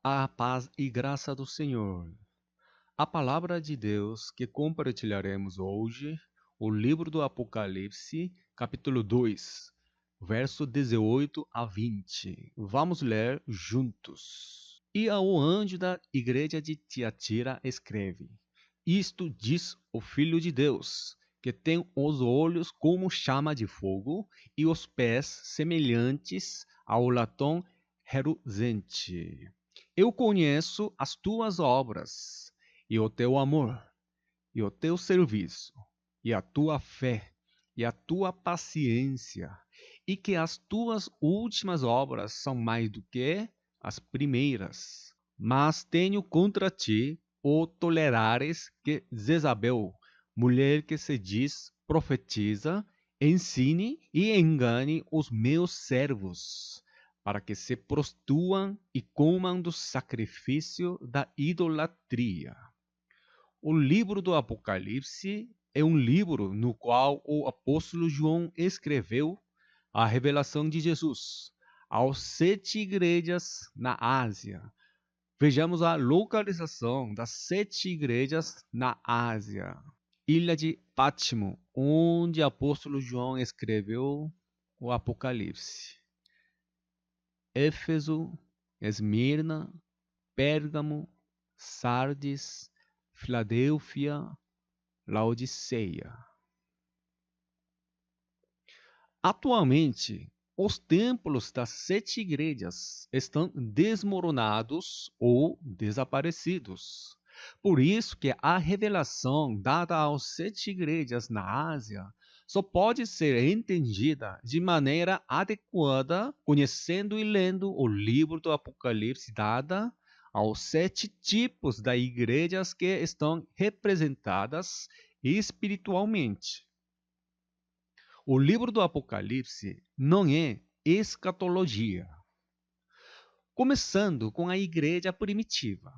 A paz e graça do Senhor. A palavra de Deus que compartilharemos hoje, o livro do Apocalipse, capítulo 2, verso 18 a 20. Vamos ler juntos. E ao anjo da igreja de Tiatira escreve: Isto diz o Filho de Deus, que tem os olhos como chama de fogo e os pés semelhantes ao latão reluzente. Eu conheço as tuas obras, e o teu amor, e o teu serviço, e a tua fé, e a tua paciência, e que as tuas últimas obras são mais do que as primeiras. Mas tenho contra ti o tolerares que Jezabel, mulher que se diz profetiza, ensine e engane os meus servos, para que se prostituam e comam do sacrifício da idolatria. O livro do Apocalipse é um livro no qual o apóstolo João escreveu a revelação de Jesus aos 7 igrejas na Ásia. Vejamos a localização das 7 igrejas na Ásia. Ilha de Pátimo, onde o apóstolo João escreveu o Apocalipse. Éfeso, Esmirna, Pérgamo, Sardes, Filadélfia, Laodiceia. Atualmente, os templos das 7 igrejas estão desmoronados ou desaparecidos. Por isso que a revelação dada aos 7 igrejas na Ásia só pode ser entendida de maneira adequada conhecendo e lendo o livro do Apocalipse dada aos 7 tipos de igrejas que estão representadas espiritualmente. O livro do Apocalipse não é escatologia. Começando com a igreja primitiva.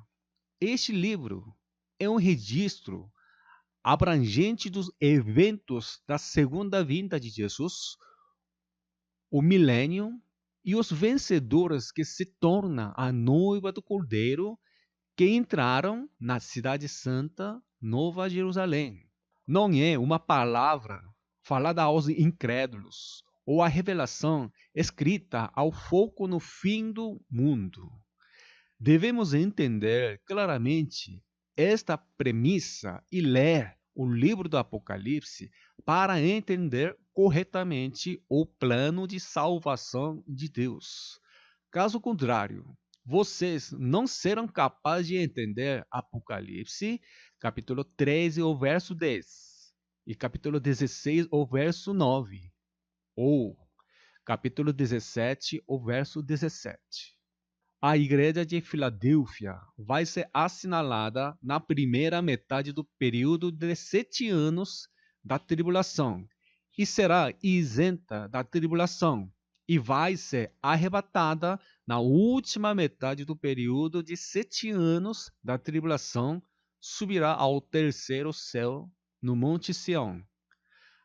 Este livro é um registro abrangente dos eventos da segunda vinda de Jesus, o milênio e os vencedores que se tornam a noiva do Cordeiro que entraram na cidade santa, Nova Jerusalém. Não é uma palavra falada aos incrédulos ou a revelação escrita ao foco no fim do mundo. Devemos entender claramente esta premissa e ler o livro do Apocalipse para entender corretamente o plano de salvação de Deus. Caso contrário, vocês não serão capazes de entender Apocalipse, capítulo 13, o verso 10, e capítulo 16, o verso 9, ou capítulo 17, o verso 17. A igreja de Filadélfia vai ser assinalada na primeira metade do período de 7 anos da tribulação e será isenta da tribulação e vai ser arrebatada na última metade do período de 7 anos da tribulação, subirá ao terceiro céu no Monte Sião.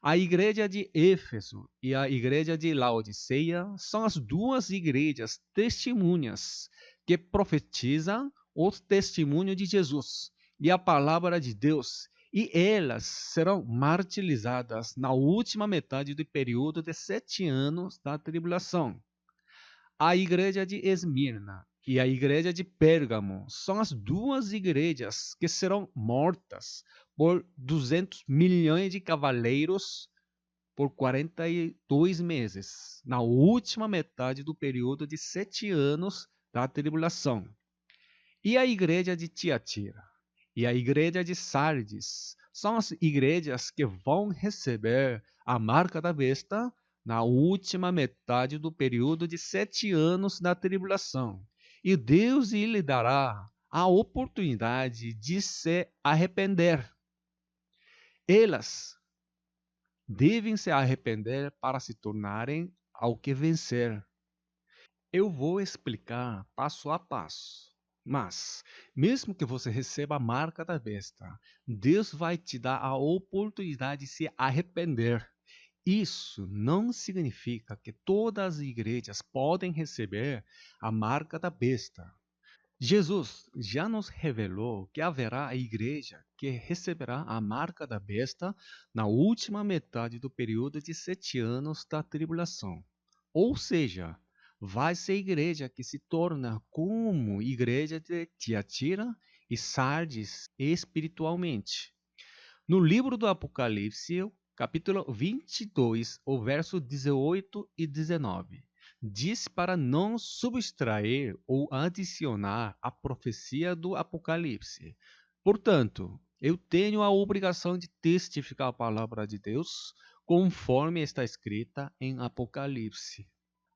A igreja de Éfeso e a igreja de Laodiceia são as duas igrejas testemunhas que profetizam o testemunho de Jesus e a palavra de Deus, e elas serão martirizadas na última metade do período de 7 anos da tribulação. A igreja de Esmirna e a igreja de Pérgamo são as duas igrejas que serão mortas por 200 milhões de cavaleiros por 42 meses, na última metade do período de 7 anos da tribulação. E a igreja de Tiatira e a igreja de Sardes são as igrejas que vão receber a marca da besta na última metade do período de 7 anos da tribulação. E Deus lhe dará a oportunidade de se arrepender. Elas devem se arrepender para se tornarem ao que vencer. Eu vou explicar passo a passo. Mas, mesmo que você receba a marca da besta, Deus vai te dar a oportunidade de se arrepender. Isso não significa que todas as igrejas podem receber a marca da besta. Jesus já nos revelou que haverá a igreja que receberá a marca da besta na última metade do período de 7 anos da tribulação. Ou seja, vai ser a igreja que se torna como igreja de Tiatira e Sardes espiritualmente. No livro do Apocalipse, capítulo 22, o verso 18 e 19, diz para não subtrair ou adicionar a profecia do Apocalipse. Portanto, eu tenho a obrigação de testificar a palavra de Deus conforme está escrita em Apocalipse.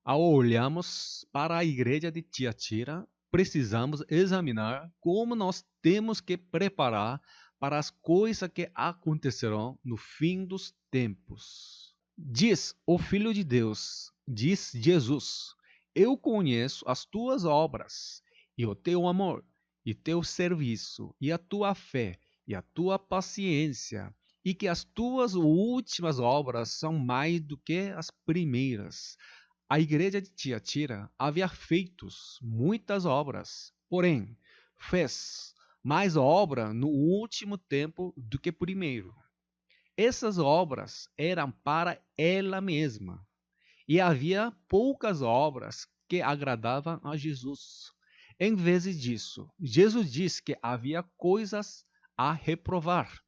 Ao olharmos para a igreja de Tiatira, precisamos examinar como nós temos que preparar para as coisas que acontecerão no fim dos tempos. Diz o Filho de Deus, diz Jesus: Eu conheço as tuas obras, e o teu amor, e teu serviço, e a tua fé, e a tua paciência, e que as tuas últimas obras são mais do que as primeiras. A igreja de Tiatira havia feito muitas obras, porém fez mais obra no último tempo do que primeiro. Essas obras eram para ela mesma, e havia poucas obras que agradavam a Jesus. Em vez disso, Jesus diz que havia coisas a reprovar.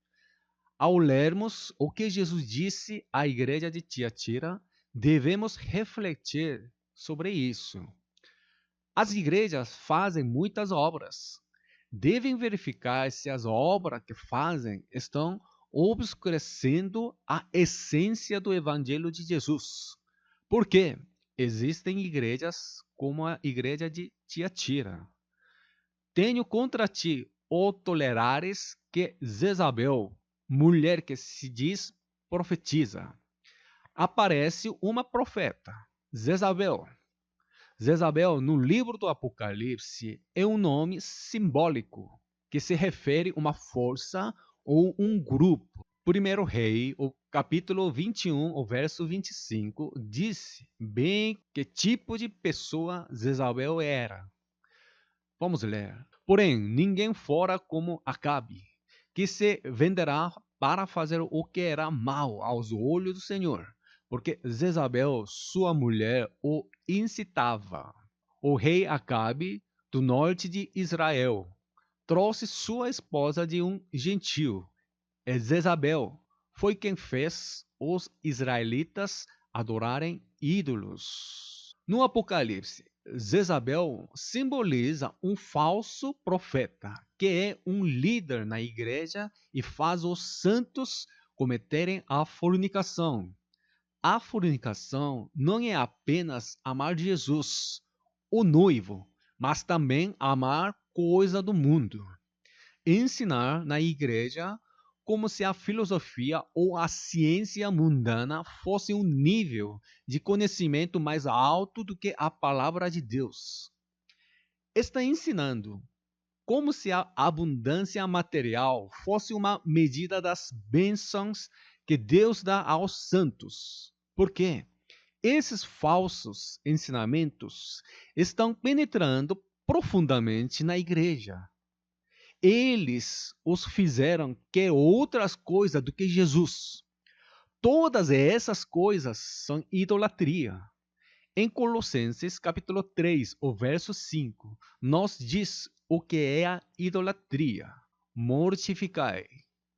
Ao lermos o que Jesus disse à igreja de Tiatira, devemos refletir sobre isso. As igrejas fazem muitas obras. Devem verificar se as obras que fazem estão obscurecendo a essência do Evangelho de Jesus. Porque existem igrejas como a igreja de Tiatira. Tenho contra ti, ó tolerares, que Jezabel, mulher que se diz profetiza, aparece uma profeta, Jezabel. Jezabel, no livro do Apocalipse, é um nome simbólico que se refere a uma força ou um grupo. Primeiro Rei, o capítulo 21, o verso 25, diz bem que tipo de pessoa Jezabel era. Vamos ler. Porém, ninguém fora como Acabe, que se venderá para fazer o que era mal aos olhos do Senhor, porque Jezabel, sua mulher, o incitava. O rei Acabe, do norte de Israel, trouxe sua esposa de um gentil. E Jezabel foi quem fez os israelitas adorarem ídolos. No Apocalipse, Jezabel simboliza um falso profeta, que é um líder na igreja e faz os santos cometerem a fornicação. A fornicação não é apenas amar Jesus, o noivo, mas também amar coisa do mundo. Ensinar na igreja como se a filosofia ou a ciência mundana fosse um nível de conhecimento mais alto do que a palavra de Deus. Está ensinando como se a abundância material fosse uma medida das bênçãos que Deus dá aos santos. Por quê? Esses falsos ensinamentos estão penetrando profundamente na igreja. Eles os fizeram que outras coisas do que Jesus. Todas essas coisas são idolatria. Em Colossenses capítulo 3, o verso 5, nos diz o que é a idolatria. Mortificai,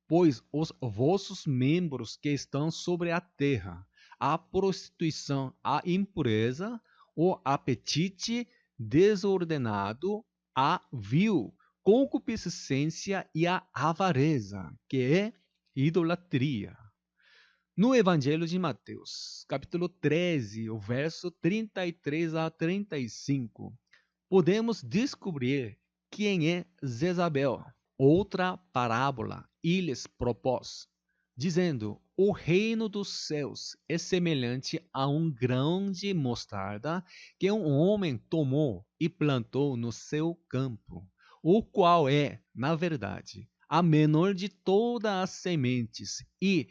pois, os vossos membros que estão sobre a terra, a prostituição, a impureza, o apetite desordenado, a vil concupiscência e a avareza, que é idolatria. No Evangelho de Mateus, capítulo 13, o verso 33 a 35, podemos descobrir quem é Jezabel. Outra parábola e lhes propôs, dizendo: O reino dos céus é semelhante a um grão de mostarda que um homem tomou e plantou no seu campo, o qual é, na verdade, a menor de todas as sementes e,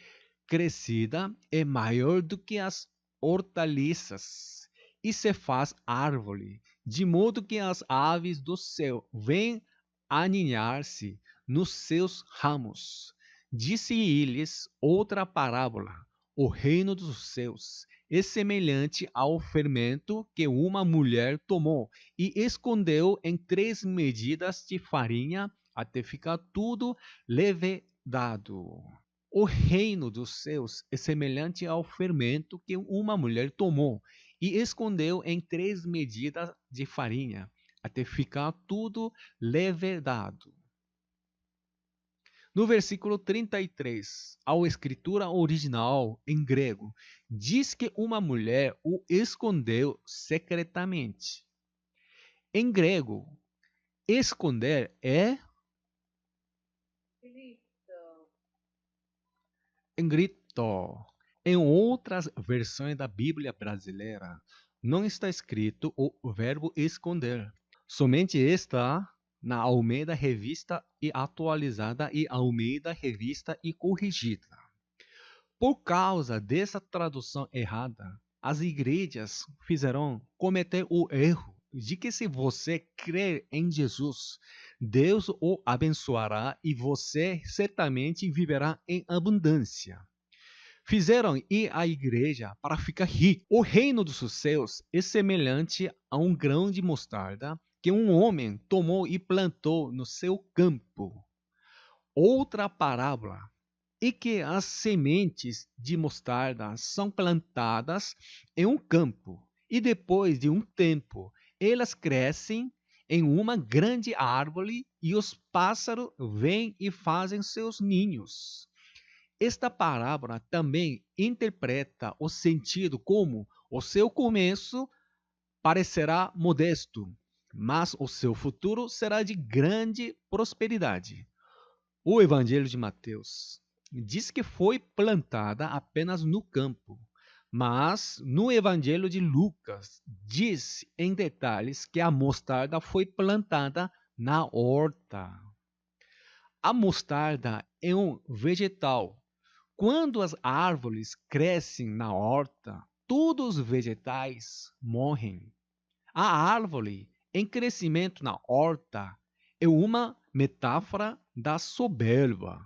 crescida, é maior do que as hortaliças e se faz árvore de modo que as aves do céu vêm aninhar-se nos seus ramos. Disse-lhes outra parábola: o reino dos céus é semelhante ao fermento que uma mulher tomou e escondeu em 3 medidas de farinha até ficar tudo levedado. O reino dos céus é semelhante ao fermento que uma mulher tomou e escondeu em 3 medidas de farinha, até ficar tudo levedado. No versículo 33, a escritura original em grego diz que uma mulher o escondeu secretamente. Em grego, esconder é grito. Em outras versões da Bíblia brasileira, não está escrito o verbo esconder. Somente está na Almeida Revista e Atualizada e Almeida Revista e Corrigida. Por causa dessa tradução errada, as igrejas fizeram cometer o erro de que se você crer em Jesus, Deus o abençoará e você certamente viverá em abundância. Fizeram ir à igreja para ficar rico. O reino dos céus é semelhante a um grão de mostarda que um homem tomou e plantou no seu campo. Outra parábola é que as sementes de mostarda são plantadas em um campo e depois de um tempo elas crescem em uma grande árvore e os pássaros vêm e fazem seus ninhos. Esta parábola também interpreta o sentido como o seu começo parecerá modesto, mas o seu futuro será de grande prosperidade. O Evangelho de Mateus diz que foi plantada apenas no campo, mas no Evangelho de Lucas diz em detalhes que a mostarda foi plantada na horta. A mostarda é um vegetal. Quando as árvores crescem na horta, todos os vegetais morrem. A árvore em crescimento na horta é uma metáfora da soberba.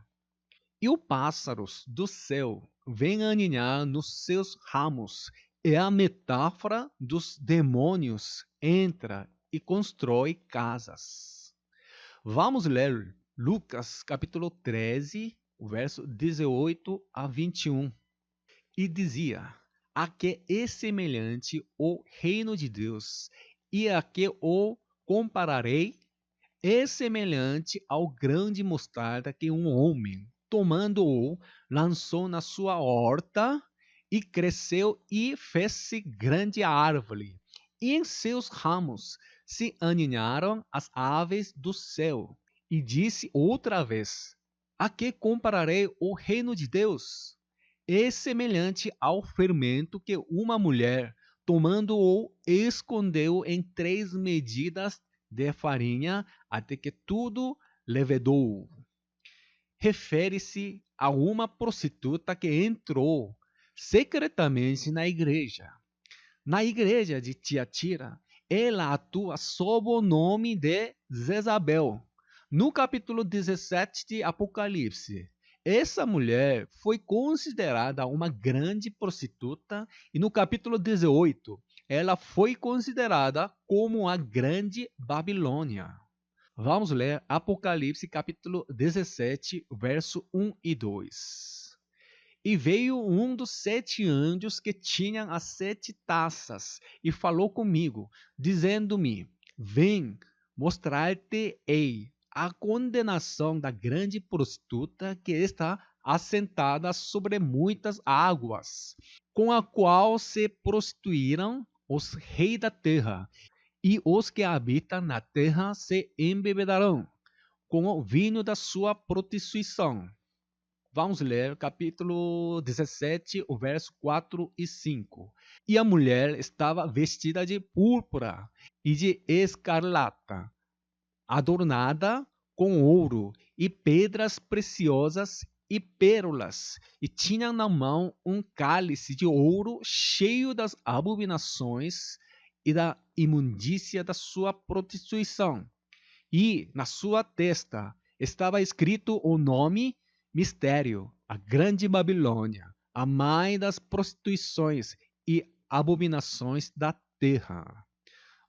E os pássaros do céu vêm aninhar nos seus ramos. É a metáfora dos demônios entra e constrói casas. Vamos ler Lucas capítulo 13, verso 18 a 21. E dizia: a que é semelhante o reino de Deus, e a que o compararei? É semelhante ao grão de mostarda que um homem, tomando-o, lançou na sua horta, e cresceu e fez-se grande árvore, e em seus ramos se aninharam as aves do céu. E disse outra vez: a que compararei o reino de Deus? É semelhante ao fermento que uma mulher, tomando-o, escondeu em 3 medidas de farinha até que tudo levedou. Refere-se a uma prostituta que entrou secretamente na igreja. Na igreja de Tiatira, ela atua sob o nome de Jezabel. No capítulo 17 de Apocalipse, essa mulher foi considerada uma grande prostituta e no capítulo 18, ela foi considerada como a grande Babilônia. Vamos ler Apocalipse capítulo 17, verso 1 e 2. E veio um dos 7 anjos que tinham as 7 taças e falou comigo, dizendo-me: vem, mostrar-te-ei a condenação da grande prostituta que está assentada sobre muitas águas, com a qual se prostituíram os reis da terra, e os que habitam na terra se embebedarão com o vinho da sua prostituição. Vamos ler capítulo 17, o verso 4 e 5. E a mulher estava vestida de púrpura e de escarlata, adornada com ouro e pedras preciosas e pérolas, e tinha na mão um cálice de ouro cheio das abominações e da imundícia da sua prostituição. E na sua testa estava escrito o nome mistério, a Grande Babilônia, a mãe das prostituições e abominações da terra.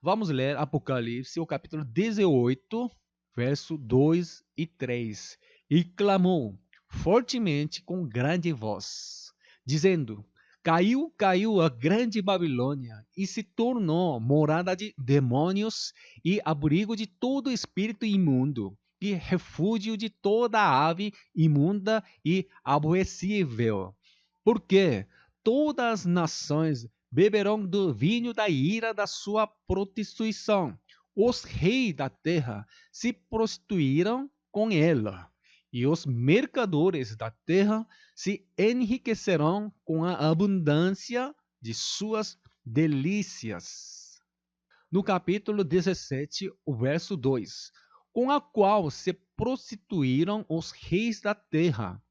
Vamos ler Apocalipse, o capítulo 18, verso 2 e 3. E clamou fortemente com grande voz, dizendo: Caiu, caiu a grande Babilônia e se tornou morada de demônios e abrigo de todo espírito imundo e refúgio de toda ave imunda e aborrecível. Porque todas as nações beberão do vinho da ira da sua prostituição. Os reis da terra se prostituíram com ela, e os mercadores da terra se enriquecerão com a abundância de suas delícias. No capítulo 17, o verso 2, com a qual se prostituíram os reis da terra,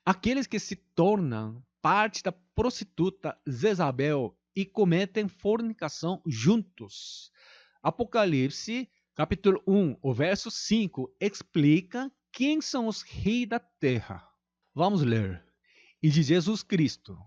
aqueles que se tornam parte da prostituta Jezabel e cometem fornicação juntos. Apocalipse, capítulo 1, o verso 5, explica quem são os reis da terra. Vamos ler. E de Jesus Cristo,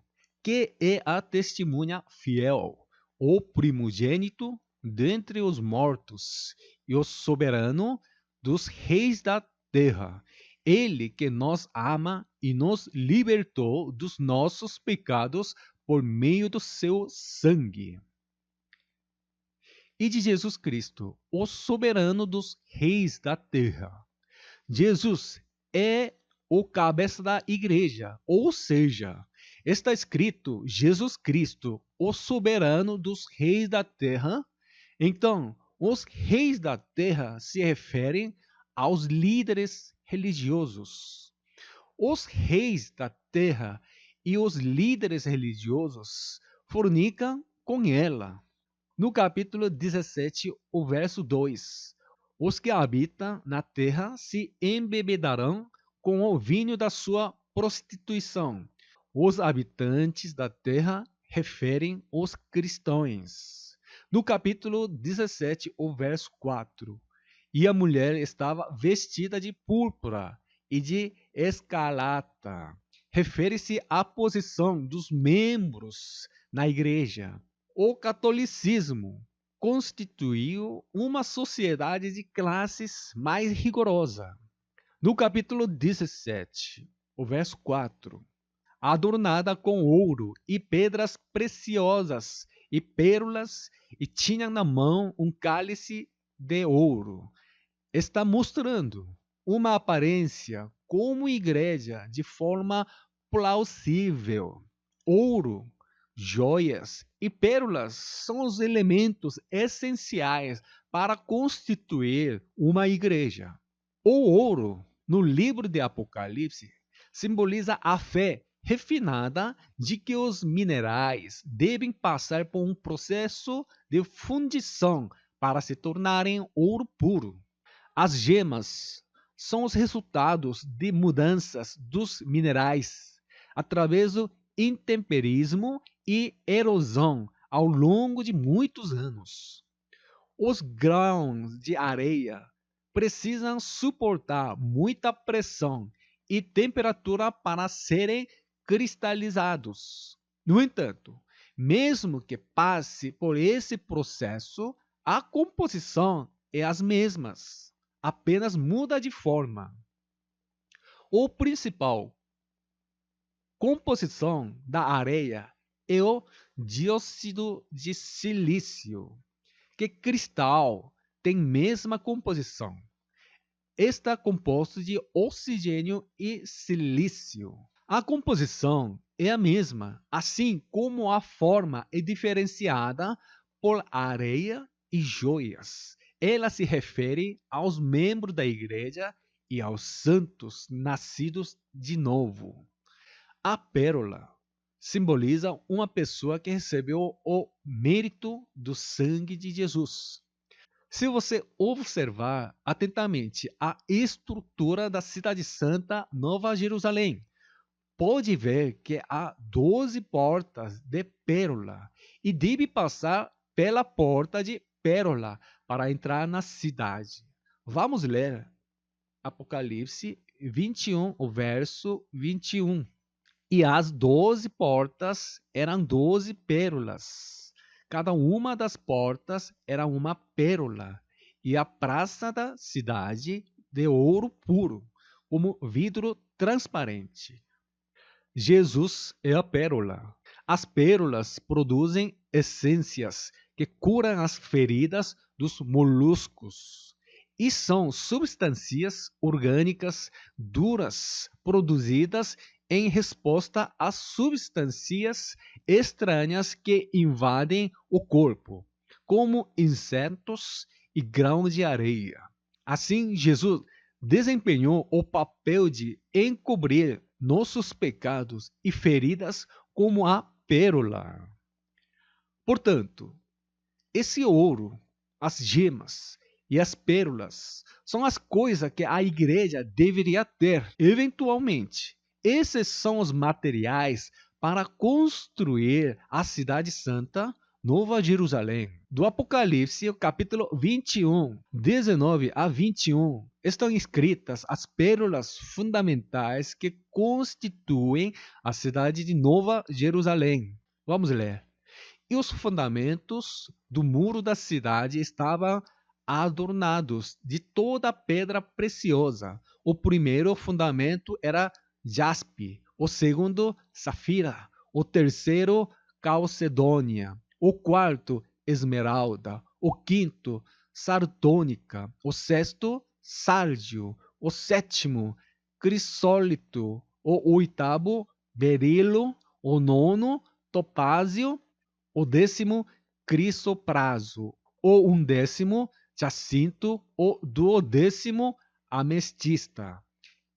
que é a testemunha fiel, o primogênito dentre os mortos e o soberano dos reis da terra. Ele que nos ama e nos libertou dos nossos pecados por meio do seu sangue. E de Jesus Cristo, o soberano dos reis da terra. Jesus é o cabeça da igreja, ou seja, está escrito Jesus Cristo, o soberano dos reis da terra. Então, os reis da terra se referem aos líderes religiosos. Os reis da terra e os líderes religiosos fornicam com ela. No capítulo 17, o verso 2, os que habitam na terra se embebedarão com o vinho da sua prostituição. Os habitantes da terra referem os cristãos. No capítulo 17, o verso 4, e a mulher estava vestida de púrpura e de escarlata. Refere-se à posição dos membros na igreja. O catolicismo constituiu uma sociedade de classes mais rigorosa. No capítulo 17, o verso 4, adornada com ouro e pedras preciosas e pérolas, e tinha na mão um cálice de ouro. Está mostrando uma aparência como igreja de forma plausível. Ouro, joias e pérolas são os elementos essenciais para constituir uma igreja. O ouro, no livro de Apocalipse, simboliza a fé refinada de que os minerais devem passar por um processo de fundição para se tornarem ouro puro. As gemas são os resultados de mudanças dos minerais através do intemperismo e erosão ao longo de muitos anos. Os grãos de areia precisam suportar muita pressão e temperatura para serem cristalizados. No entanto, mesmo que passe por esse processo, a composição é as mesmas, apenas muda de forma. O principal composição da areia é o dióxido de silício, que cristal tem mesma composição. Está composto de oxigênio e silício. A composição é a mesma, assim como a forma é diferenciada por areia e joias. Ela se refere aos membros da igreja e aos santos nascidos de novo. A pérola simboliza uma pessoa que recebeu o mérito do sangue de Jesus. Se você observar atentamente a estrutura da Cidade Santa, Nova Jerusalém, pode ver que há 12 portas de pérola e deve passar pela porta de pérola para entrar na cidade. Vamos ler Apocalipse 21, o verso 21. E as 12 portas eram 12 pérolas. Cada uma das portas era uma pérola. E a praça da cidade de ouro puro, como vidro transparente. Jesus é a pérola. As pérolas produzem essências que curam as feridas dos moluscos e são substâncias orgânicas duras produzidas em resposta às substâncias estranhas que invadem o corpo, como insetos e grãos de areia. Assim, Jesus desempenhou o papel de encobrir nossos pecados e feridas como a pérola. Portanto, esse ouro, as gemas e as pérolas são as coisas que a igreja deveria ter, eventualmente. Esses são os materiais para construir a cidade santa, Nova Jerusalém. Do Apocalipse, capítulo 21, 19 a 21, estão escritas as pérolas fundamentais que constituem a cidade de Nova Jerusalém. Vamos ler. E os fundamentos do muro da cidade estavam adornados de toda pedra preciosa. O primeiro fundamento era jaspe, o segundo, safira, o terceiro, calcedônia, o quarto, esmeralda, o quinto, sardônica, o sexto, sárdio, o sétimo, crisólito, o oitavo, berilo, o nono, topázio, o décimo, crisopraso, o undécimo, jacinto, o duodécimo, ametista.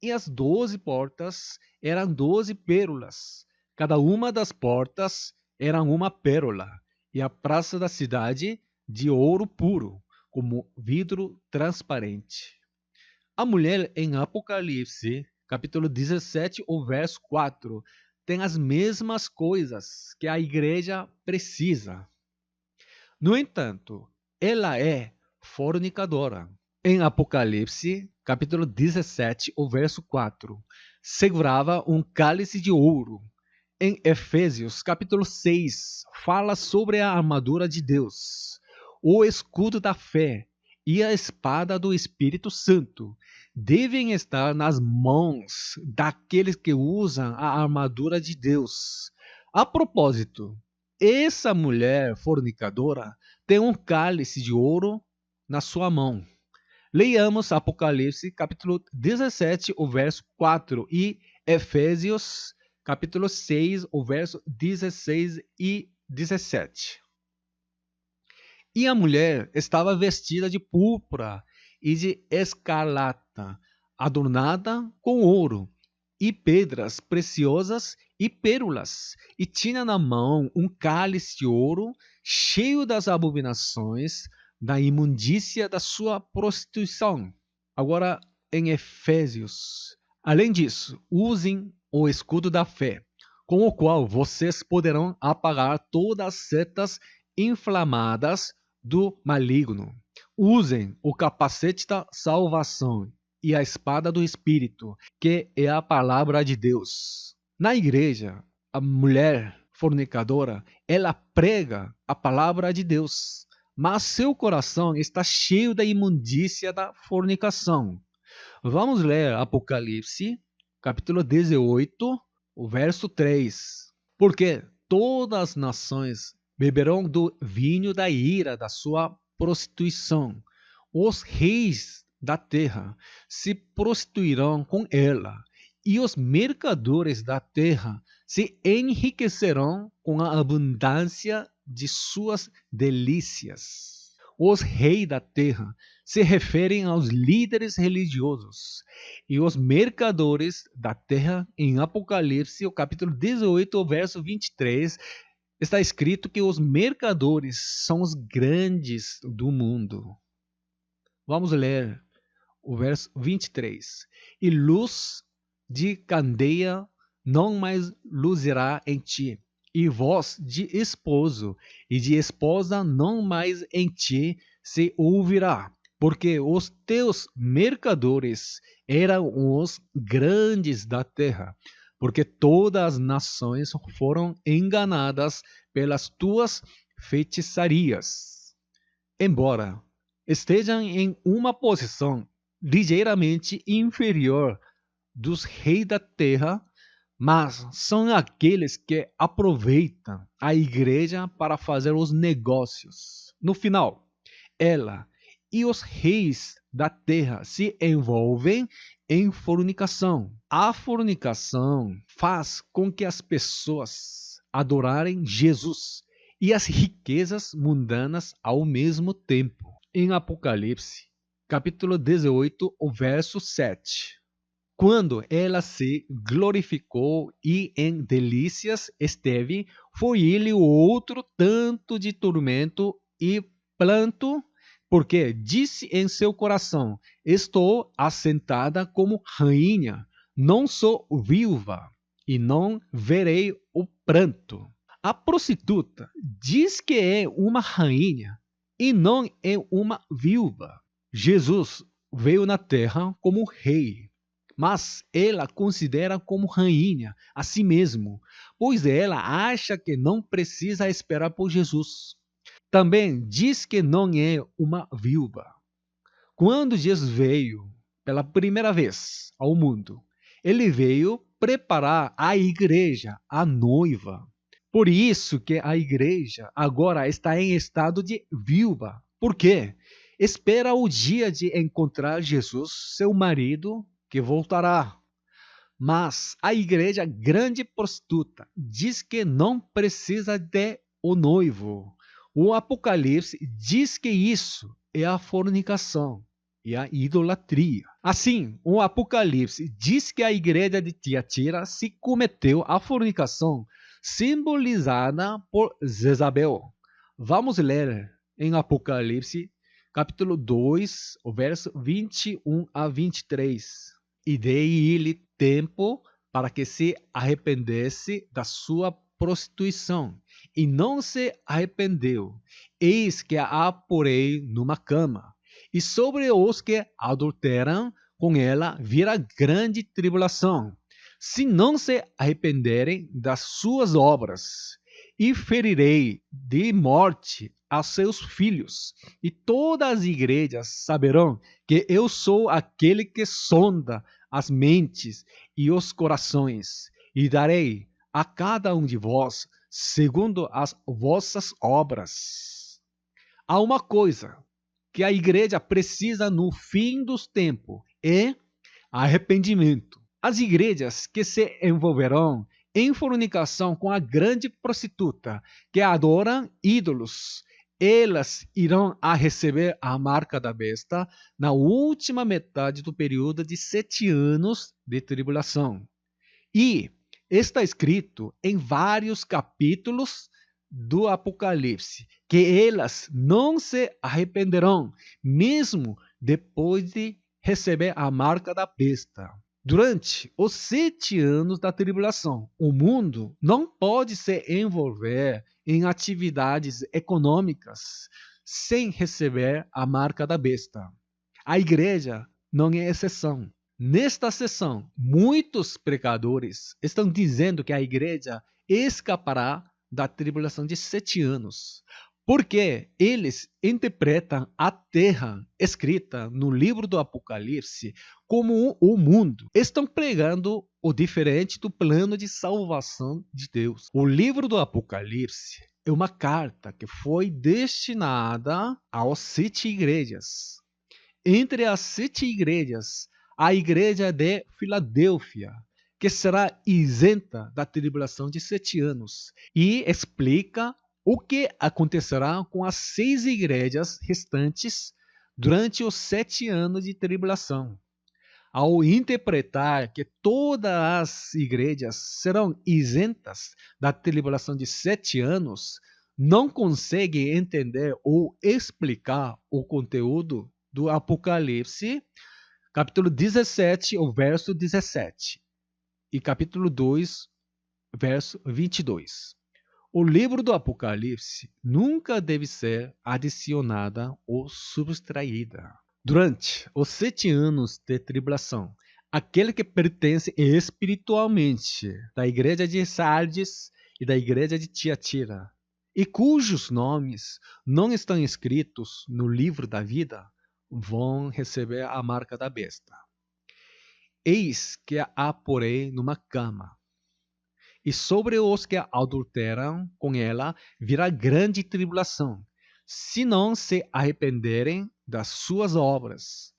E as 12 portas eram 12 pérolas. Cada uma das portas era uma pérola. E a praça da cidade de ouro puro, como vidro transparente. A mulher em Apocalipse, capítulo 17, o verso 4, tem as mesmas coisas que a igreja precisa. No entanto, ela é fornicadora. Em Apocalipse, capítulo 17, o verso 4, segurava um cálice de ouro. Em Efésios, capítulo 6, fala sobre a armadura de Deus, o escudo da fé e a espada do Espírito Santo devem estar nas mãos daqueles que usam a armadura de Deus. A propósito, essa mulher fornicadora tem um cálice de ouro na sua mão. Leiamos Apocalipse, capítulo 17, o verso 4 e Efésios, capítulo 6, o verso 16 e 17. E a mulher estava vestida de púrpura e de escarlata, adornada com ouro e pedras preciosas e pérolas, e tinha na mão um cálice de ouro cheio das abominações da imundícia da sua prostituição. Agora, em Efésios. Além disso, usem o escudo da fé, com o qual vocês poderão apagar todas as setas inflamadas do maligno. Usem o capacete da salvação e a espada do Espírito, que é a palavra de Deus. Na igreja, a mulher fornicadora, ela prega a palavra de Deus, mas seu coração está cheio da imundícia da fornicação. Vamos ler Apocalipse, capítulo 18, o verso 3. Porque todas as nações beberão do vinho da ira da sua prostituição. Os reis da terra se prostituirão com ela, e os mercadores da terra se enriquecerão com a abundância de suas delícias. Os reis da terra se referem aos líderes religiosos, e os mercadores da terra, em Apocalipse, o capítulo 18, o verso 23, está escrito que os mercadores são os grandes do mundo. Vamos ler o verso 23. E luz de candeia não mais luzirá em ti, e voz de esposo e de esposa não mais em ti se ouvirá, porque os teus mercadores eram os grandes da terra, porque todas as nações foram enganadas pelas tuas feitiçarias. Embora estejam em uma posição ligeiramente inferior dos reis da terra, mas são aqueles que aproveitam a igreja para fazer os negócios. No final, ela e os reis da terra se envolvem em fornicação. A fornicação faz com que as pessoas adorarem Jesus e as riquezas mundanas ao mesmo tempo. Em Apocalipse, capítulo 18, o verso 7. Quando ela se glorificou e em delícias esteve, foi ele o outro tanto de tormento e planto, porque disse em seu coração: estou assentada como rainha, não sou viúva, e não verei o pranto. A prostituta diz que é uma rainha e não é uma viúva. Jesus veio na terra como rei, mas ela considera como rainha a si mesmo, pois ela acha que não precisa esperar por Jesus. Também diz que não é uma viúva. Quando Jesus veio pela primeira vez ao mundo, ele veio preparar a igreja, a noiva. Por isso que a igreja agora está em estado de viúva. Por quê? Espera o dia de encontrar Jesus, seu marido, que voltará. Mas a igreja grande prostituta diz que não precisa de o noivo. O Apocalipse diz que isso é a fornicação e a idolatria. Assim, o Apocalipse diz que a igreja de Tiatira se cometeu a fornicação simbolizada por Jezabel. Vamos ler em Apocalipse, capítulo 2, o verso 21 a 23. E dei-lhe tempo para que se arrependesse da sua prostituição, e não se arrependeu. Eis que a porei numa cama, e sobre os que adulteram com ela virá grande tribulação, se não se arrependerem das suas obras. E ferirei de morte a seus filhos, e todas as igrejas saberão que eu sou aquele que sonda as mentes e os corações, e darei a cada um de vós segundo as vossas obras. Há uma coisa que a igreja precisa no fim dos tempos, é arrependimento. As igrejas que se envolverão em fornicação com a grande prostituta que adora ídolos, elas irão a receber a marca da besta na última metade do período de 7 anos de tribulação. E está escrito em vários capítulos do Apocalipse que elas não se arrependerão, mesmo depois de receber a marca da besta. Durante os 7 anos da tribulação, o mundo não pode se envolver em atividades econômicas sem receber a marca da besta. A igreja não é exceção. Nesta sessão, muitos pregadores estão dizendo que a igreja escapará da tribulação de 7 anos, porque eles interpretam a terra escrita no livro do Apocalipse como o mundo. Estão pregando o diferente do plano de salvação de Deus. O livro do Apocalipse é uma carta que foi destinada às 7 igrejas. Entre as 7 igrejas, a igreja de Filadélfia, que será isenta da tribulação de 7 anos, e explica o que acontecerá com as 6 igrejas restantes durante os 7 anos de tribulação. Ao interpretar que todas as igrejas serão isentas da tribulação de 7 anos, não consegue entender ou explicar o conteúdo do Apocalipse, capítulo 17, o verso 17, e capítulo 2, verso 22. O livro do Apocalipse nunca deve ser adicionada ou subtraída. Durante os 7 anos de tribulação, aquele que pertence espiritualmente da igreja de Sardes e da igreja de Tiatira, e cujos nomes não estão escritos no livro da vida, vão receber a marca da besta. Eis que a porei numa cama, e sobre os que adulteram com ela virá grande tribulação, se não se arrependerem das suas obras.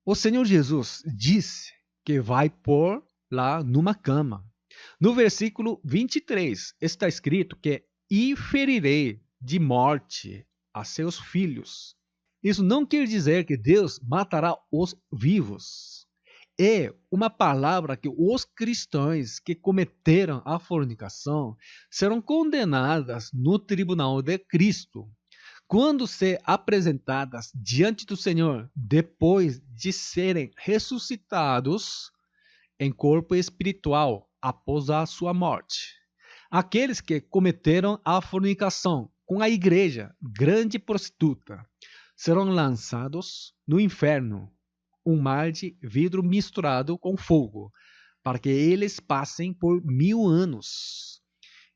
O Senhor Jesus disse que vai pôr lá numa cama. No versículo 23 está escrito que e ferirei de morte a seus filhos. Isso não quer dizer que Deus matará os vivos. É uma palavra que os cristãos que cometeram a fornicação serão condenadas no tribunal de Cristo, quando ser apresentadas diante do Senhor, depois de serem ressuscitados em corpo espiritual após a sua morte. Aqueles que cometeram a fornicação com a igreja, grande prostituta, serão lançados no inferno, um mar de vidro misturado com fogo, para que eles passem por 1000 anos.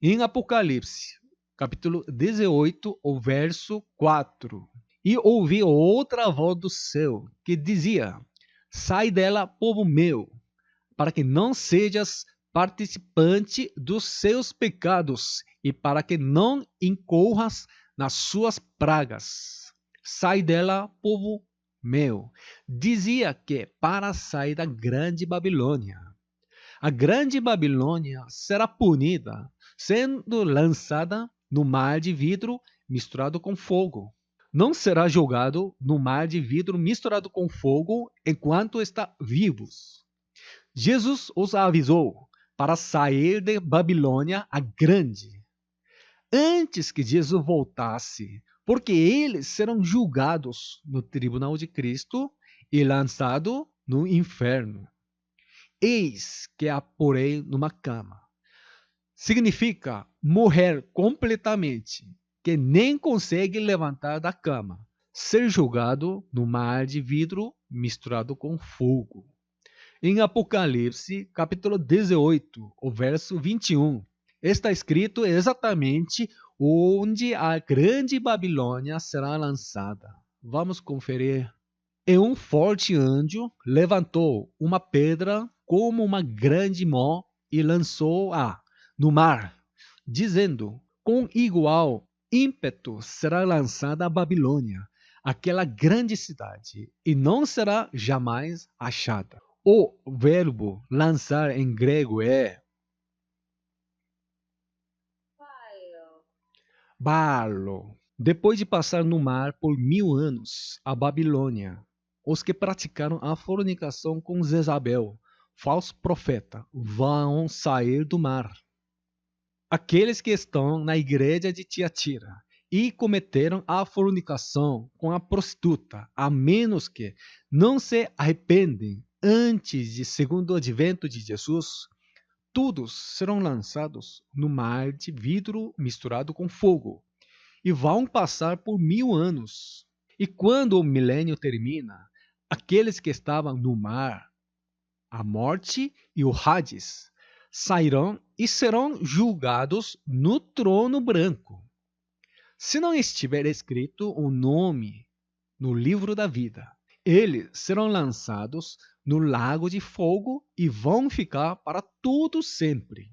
Em Apocalipse, capítulo 18, o verso 4. E ouvi outra voz do céu, que dizia: Sai dela, povo meu, para que não sejas participante dos seus pecados e para que não incorras nas suas pragas. Sai dela, povo meu. Dizia que para sair da grande Babilônia. A grande Babilônia será punida, sendo lançada no mar de vidro misturado com fogo. Não será jogado no mar de vidro misturado com fogo enquanto está vivos. Jesus os avisou para sair de Babilônia a grande, antes que Jesus voltasse, porque eles serão julgados no tribunal de Cristo e lançados no inferno. Eis que a porei numa cama. Significa morrer completamente, que nem consegue levantar da cama, ser jogado no mar de vidro misturado com fogo. Em Apocalipse, capítulo 18, o verso 21, está escrito exatamente onde a grande Babilônia será lançada. Vamos conferir. E um forte anjo levantou uma pedra como uma grande mão e lançou-a no mar, dizendo: Com igual ímpeto será lançada a Babilônia, aquela grande cidade, e não será jamais achada. O verbo lançar em grego é balo. Depois de passar no mar por 1000 anos, a Babilônia, os que praticaram a fornicação com Jezabel, falso profeta, vão sair do mar. Aqueles que estão na igreja de Tiatira e cometeram a fornicação com a prostituta, a menos que não se arrependem antes de segundo advento de Jesus, todos serão lançados no mar de vidro misturado com fogo e vão passar por 1000 anos. E quando o milênio termina, aqueles que estavam no mar, a morte e o Hades, sairão e serão julgados no trono branco. Se não estiver escrito o nome no livro da vida, eles serão lançados no lago de fogo e vão ficar para todo sempre.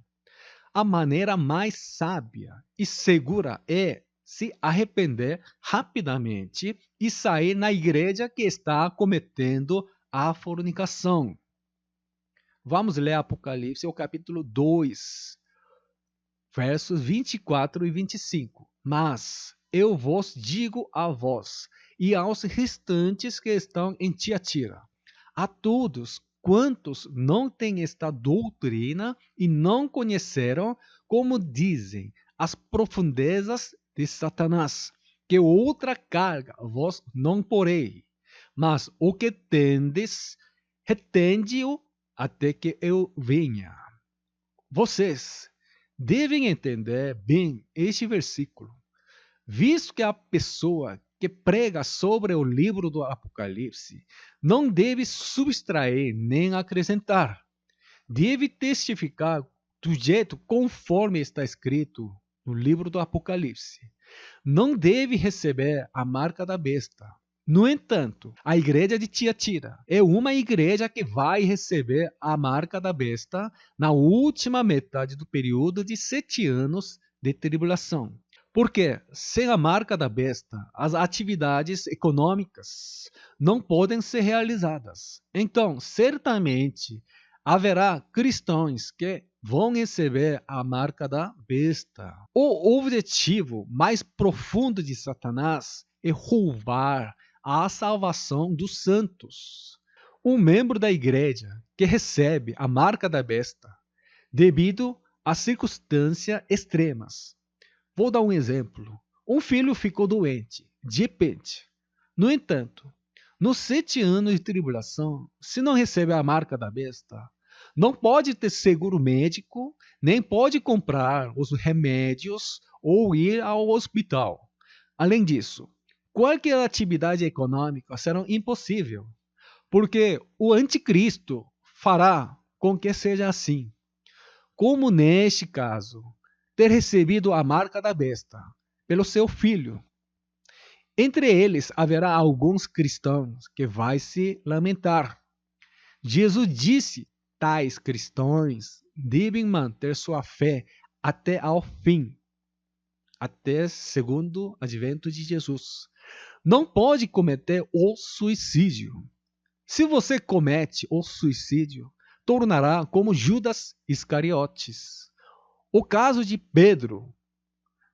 A maneira mais sábia e segura é se arrepender rapidamente e sair na igreja que está cometendo a fornicação. Vamos ler Apocalipse, o capítulo 2, versos 24 e 25. Mas eu vos digo a vós e aos restantes que estão em Tiatira, a todos quantos não têm esta doutrina e não conheceram, como dizem, as profundezas de Satanás, que outra carga vos não porei, mas o que tendes, retende-o até que eu venha. Vocês devem entender bem este versículo, visto que a pessoa que prega sobre o livro do Apocalipse não deve subtrair nem acrescentar, deve testificar do jeito conforme está escrito no livro do Apocalipse. Não deve receber a marca da besta. No entanto, a igreja de Tiatira é uma igreja que vai receber a marca da besta na última metade do período de 7 anos de tribulação. Porque, sem a marca da besta, as atividades econômicas não podem ser realizadas. Então, certamente, haverá cristãos que vão receber a marca da besta. O objetivo mais profundo de Satanás é roubar a salvação dos santos. Um membro da igreja que recebe a marca da besta devido a circunstâncias extremas. Vou dar um exemplo. Um filho ficou doente, de repente. No entanto, nos 7 anos de tribulação, se não recebe a marca da besta, não pode ter seguro médico, nem pode comprar os remédios ou ir ao hospital. Além disso, qualquer atividade econômica será impossível, porque o anticristo fará com que seja assim. Como neste caso, ter recebido a marca da besta pelo seu filho. Entre eles haverá alguns cristãos que vai se lamentar. Jesus disse: tais cristãos devem manter sua fé até ao fim, até segundo advento de Jesus. Não pode cometer o suicídio. Se você comete o suicídio, tornará como Judas Iscariotes. O caso de Pedro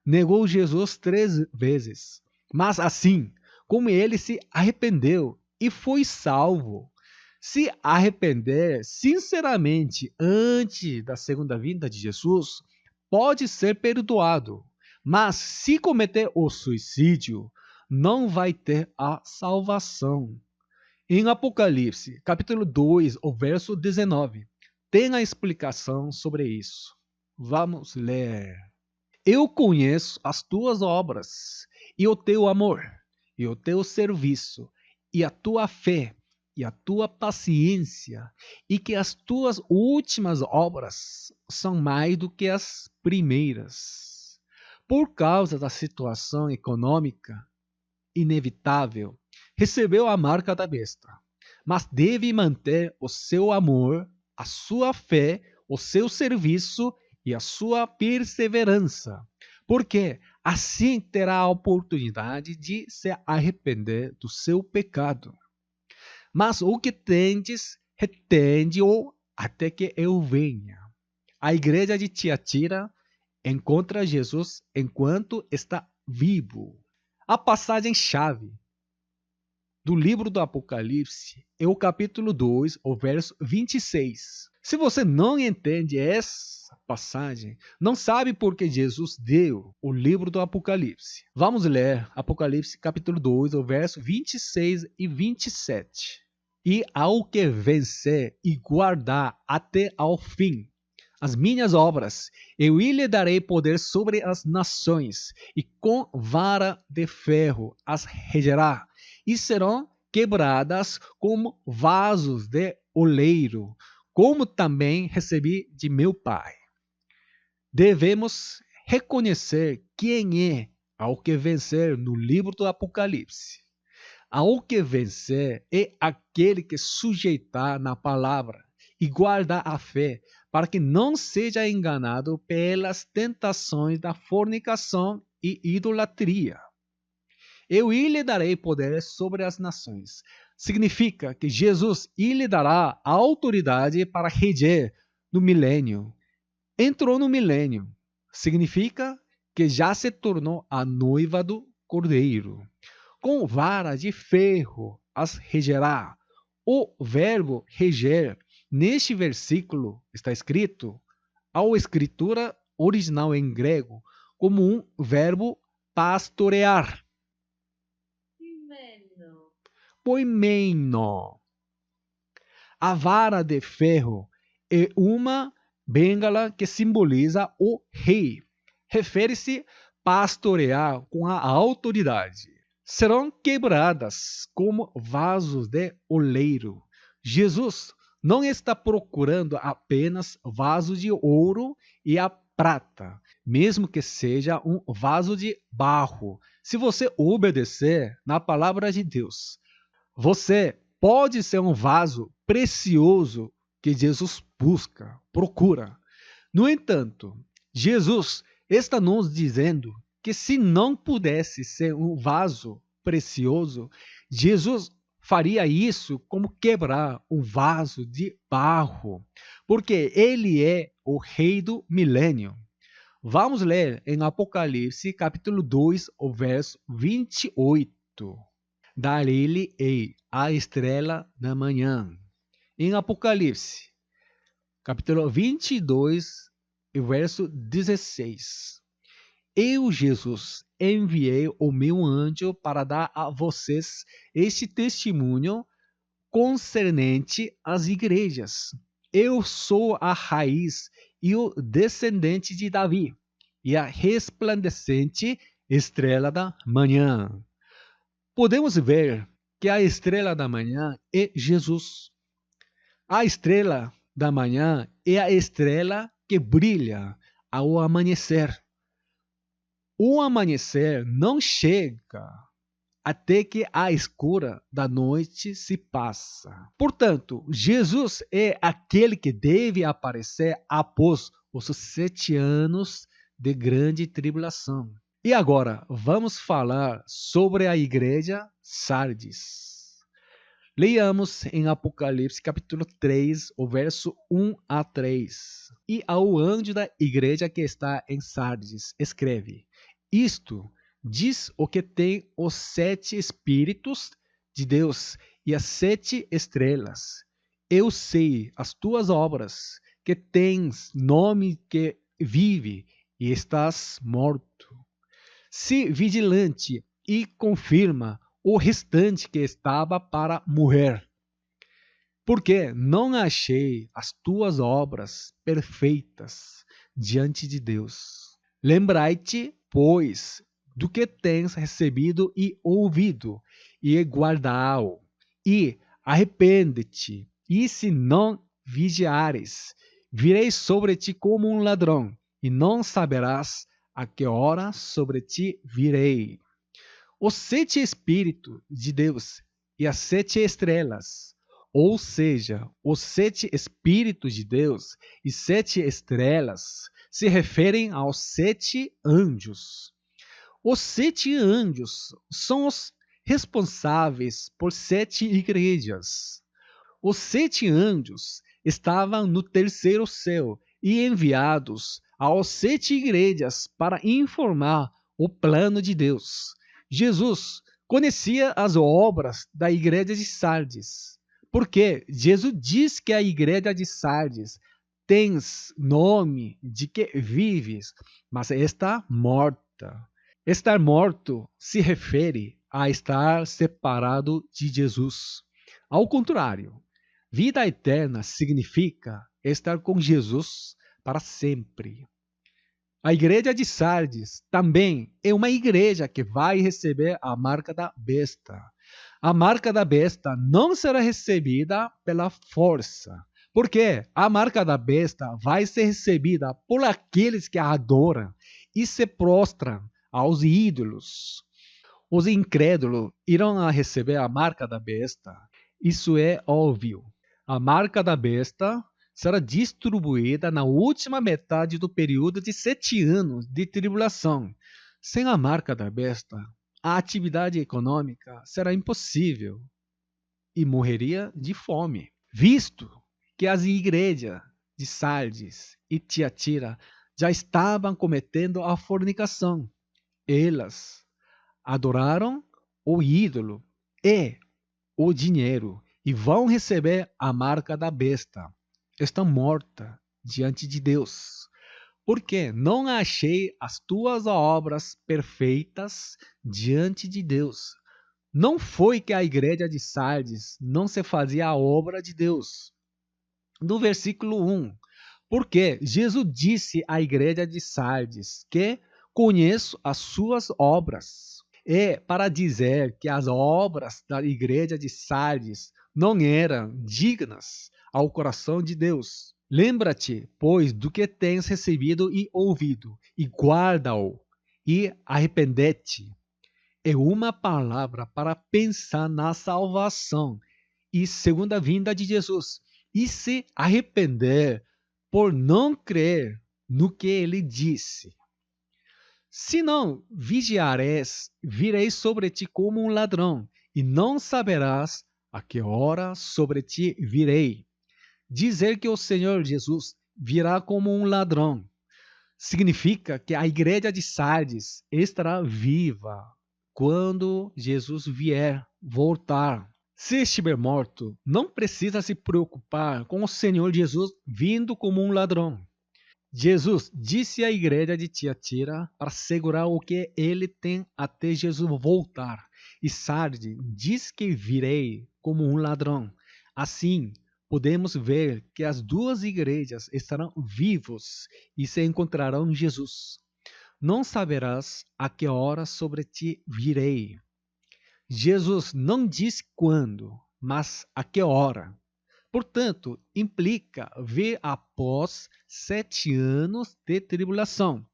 negou Jesus 3 vezes, mas assim como ele se arrependeu e foi salvo, se arrepender sinceramente antes da segunda vinda de Jesus, pode ser perdoado. Mas se cometer o suicídio, não vai ter a salvação. Em Apocalipse, capítulo 2, o verso 19, tem a explicação sobre isso. Vamos ler. Eu conheço as tuas obras, e o teu amor, e o teu serviço, e a tua fé, e a tua paciência, e que as tuas últimas obras são mais do que as primeiras. Por causa da situação econômica inevitável, recebeu a marca da besta, mas deve manter o seu amor, a sua fé, o seu serviço e a sua perseverança, porque assim terá a oportunidade de se arrepender do seu pecado. Mas o que tendes, retende-o até que eu venha. A igreja de Tiatira encontra Jesus enquanto está vivo. A passagem-chave do livro do Apocalipse é o capítulo 2, o verso 26. Se você não entende essa passagem, não sabe por que Jesus deu o livro do Apocalipse. Vamos ler Apocalipse capítulo 2, o verso 26 e 27. E ao que vencer e guardar até ao fim as minhas obras, eu lhe darei poder sobre as nações, e com vara de ferro as regerá, e serão quebradas como vasos de oleiro, como também recebi de meu Pai. Devemos reconhecer quem é ao que vencer no livro do Apocalipse. Ao que vencer é aquele que sujeitar na palavra e guardar a fé, para que não seja enganado pelas tentações da fornicação e idolatria. Eu lhe darei poder sobre as nações. Significa que Jesus lhe dará a autoridade para reger no milênio. Entrou no milênio. Significa que já se tornou a noiva do Cordeiro. Com vara de ferro as regerá. O verbo reger, neste versículo, está escrito, ao escritura original em grego, como um verbo pastorear. Poimeno. A vara de ferro é uma bêngala que simboliza o rei. Refere-se pastorear com a autoridade. Serão quebradas como vasos de oleiro. Jesus não está procurando apenas vasos de ouro e a prata, mesmo que seja um vaso de barro. Se você obedecer na palavra de Deus, você pode ser um vaso precioso que Jesus busca, procura. No entanto, Jesus está nos dizendo que se não pudesse ser um vaso precioso, Jesus faria isso como quebrar um vaso de barro, porque ele é o rei do milênio. Vamos ler em Apocalipse, capítulo 2, o verso 28. Dar-lhe-ei a estrela da manhã. Em Apocalipse, capítulo 22, verso 16. Eu, Jesus, enviei o meu anjo para dar a vocês este testemunho concernente às igrejas. Eu sou a raiz e o descendente de Davi, e a resplandecente estrela da manhã. Podemos ver que a estrela da manhã é Jesus. A estrela da manhã é a estrela que brilha ao amanhecer. O amanhecer não chega até que a escura da noite se passa. Portanto, Jesus é aquele que deve aparecer após os 7 anos de grande tribulação. E agora, vamos falar sobre a igreja Sardes. Leiamos em Apocalipse capítulo 3, o verso 1 a 3. E ao anjo da igreja que está em Sardes, escreve: Isto diz o que tem os 7 Espíritos de Deus e as 7 estrelas. Eu sei as tuas obras, que tens nome que vive e estás morto. Se vigilante e confirma o restante que estava para morrer. Porque não achei as tuas obras perfeitas diante de Deus. Lembrai-te, pois, do que tens recebido e ouvido, e guardai-o, e arrepende-te. E se não vigiares, virei sobre ti como um ladrão, e não saberás a que hora sobre ti virei. Os 7 Espíritos de Deus e as 7 estrelas, ou seja, os 7 Espíritos de Deus e 7 estrelas, se referem aos 7 anjos. Os 7 anjos são os responsáveis por 7 igrejas. Os 7 anjos estavam no terceiro céu e enviados às 7 igrejas para informar o plano de Deus. Jesus conhecia as obras da igreja de Sardes, porque Jesus diz que a igreja de Sardes tem nome de que vives, mas está morta. Estar morto se refere a estar separado de Jesus. Ao contrário, vida eterna significa estar com Jesus para sempre. A igreja de Sardes também é uma igreja que vai receber a marca da besta. A marca da besta não será recebida pela força, porque a marca da besta vai ser recebida por aqueles que a adoram e se prostram aos ídolos. Os incrédulos irão receber a marca da besta. Isso é óbvio. A marca da besta será distribuída na última metade do período de 7 anos de tribulação. Sem a marca da besta, a atividade econômica será impossível e morreria de fome. Visto que as igrejas de Sardes e Tiatira já estavam cometendo a fornicação, elas adoraram o ídolo e o dinheiro e vão receber a marca da besta. Estão mortas diante de Deus. Porque não achei as tuas obras perfeitas diante de Deus. Não foi que a igreja de Sardes não se fazia a obra de Deus. No versículo 1, Porque Jesus disse à igreja de Sardes que conheço as suas obras. É para dizer que as obras da igreja de Sardes não eram dignas ao coração de Deus. Lembra-te, pois, do que tens recebido e ouvido, e guarda-o, e arrepende-te. É uma palavra para pensar na salvação e segunda vinda de Jesus, e se arrepender por não crer no que ele disse. Se não vigiares, virei sobre ti como um ladrão, e não saberás a que hora sobre ti virei. Dizer que o Senhor Jesus virá como um ladrão significa que a igreja de Sardes estará viva quando Jesus vier voltar. Se estiver morto, não precisa se preocupar com o Senhor Jesus vindo como um ladrão. Jesus disse à igreja de Tiatira para segurar o que ele tem até Jesus voltar. E Sardes diz que virei como um ladrão. Assim, podemos ver que as duas igrejas estarão vivos e se encontrarão em Jesus. Não saberás a que hora sobre ti virei. Jesus não diz quando, mas a que hora. Portanto, implica vir após 7 anos de tribulação.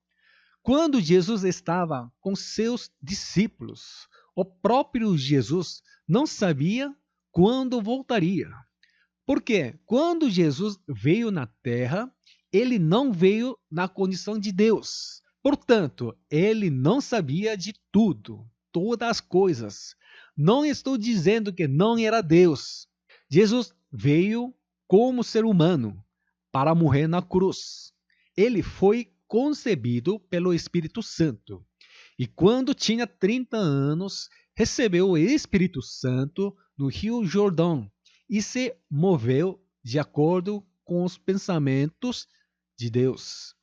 Quando Jesus estava com seus discípulos, o próprio Jesus não sabia quando voltaria. Porque quando Jesus veio na terra, ele não veio na condição de Deus. Portanto, ele não sabia de tudo, todas as coisas. Não estou dizendo que não era Deus. Jesus veio como ser humano para morrer na cruz. Ele foi concebido pelo Espírito Santo. E quando tinha 30 anos, recebeu o Espírito Santo no Rio Jordão e se moveu de acordo com os pensamentos de Deus.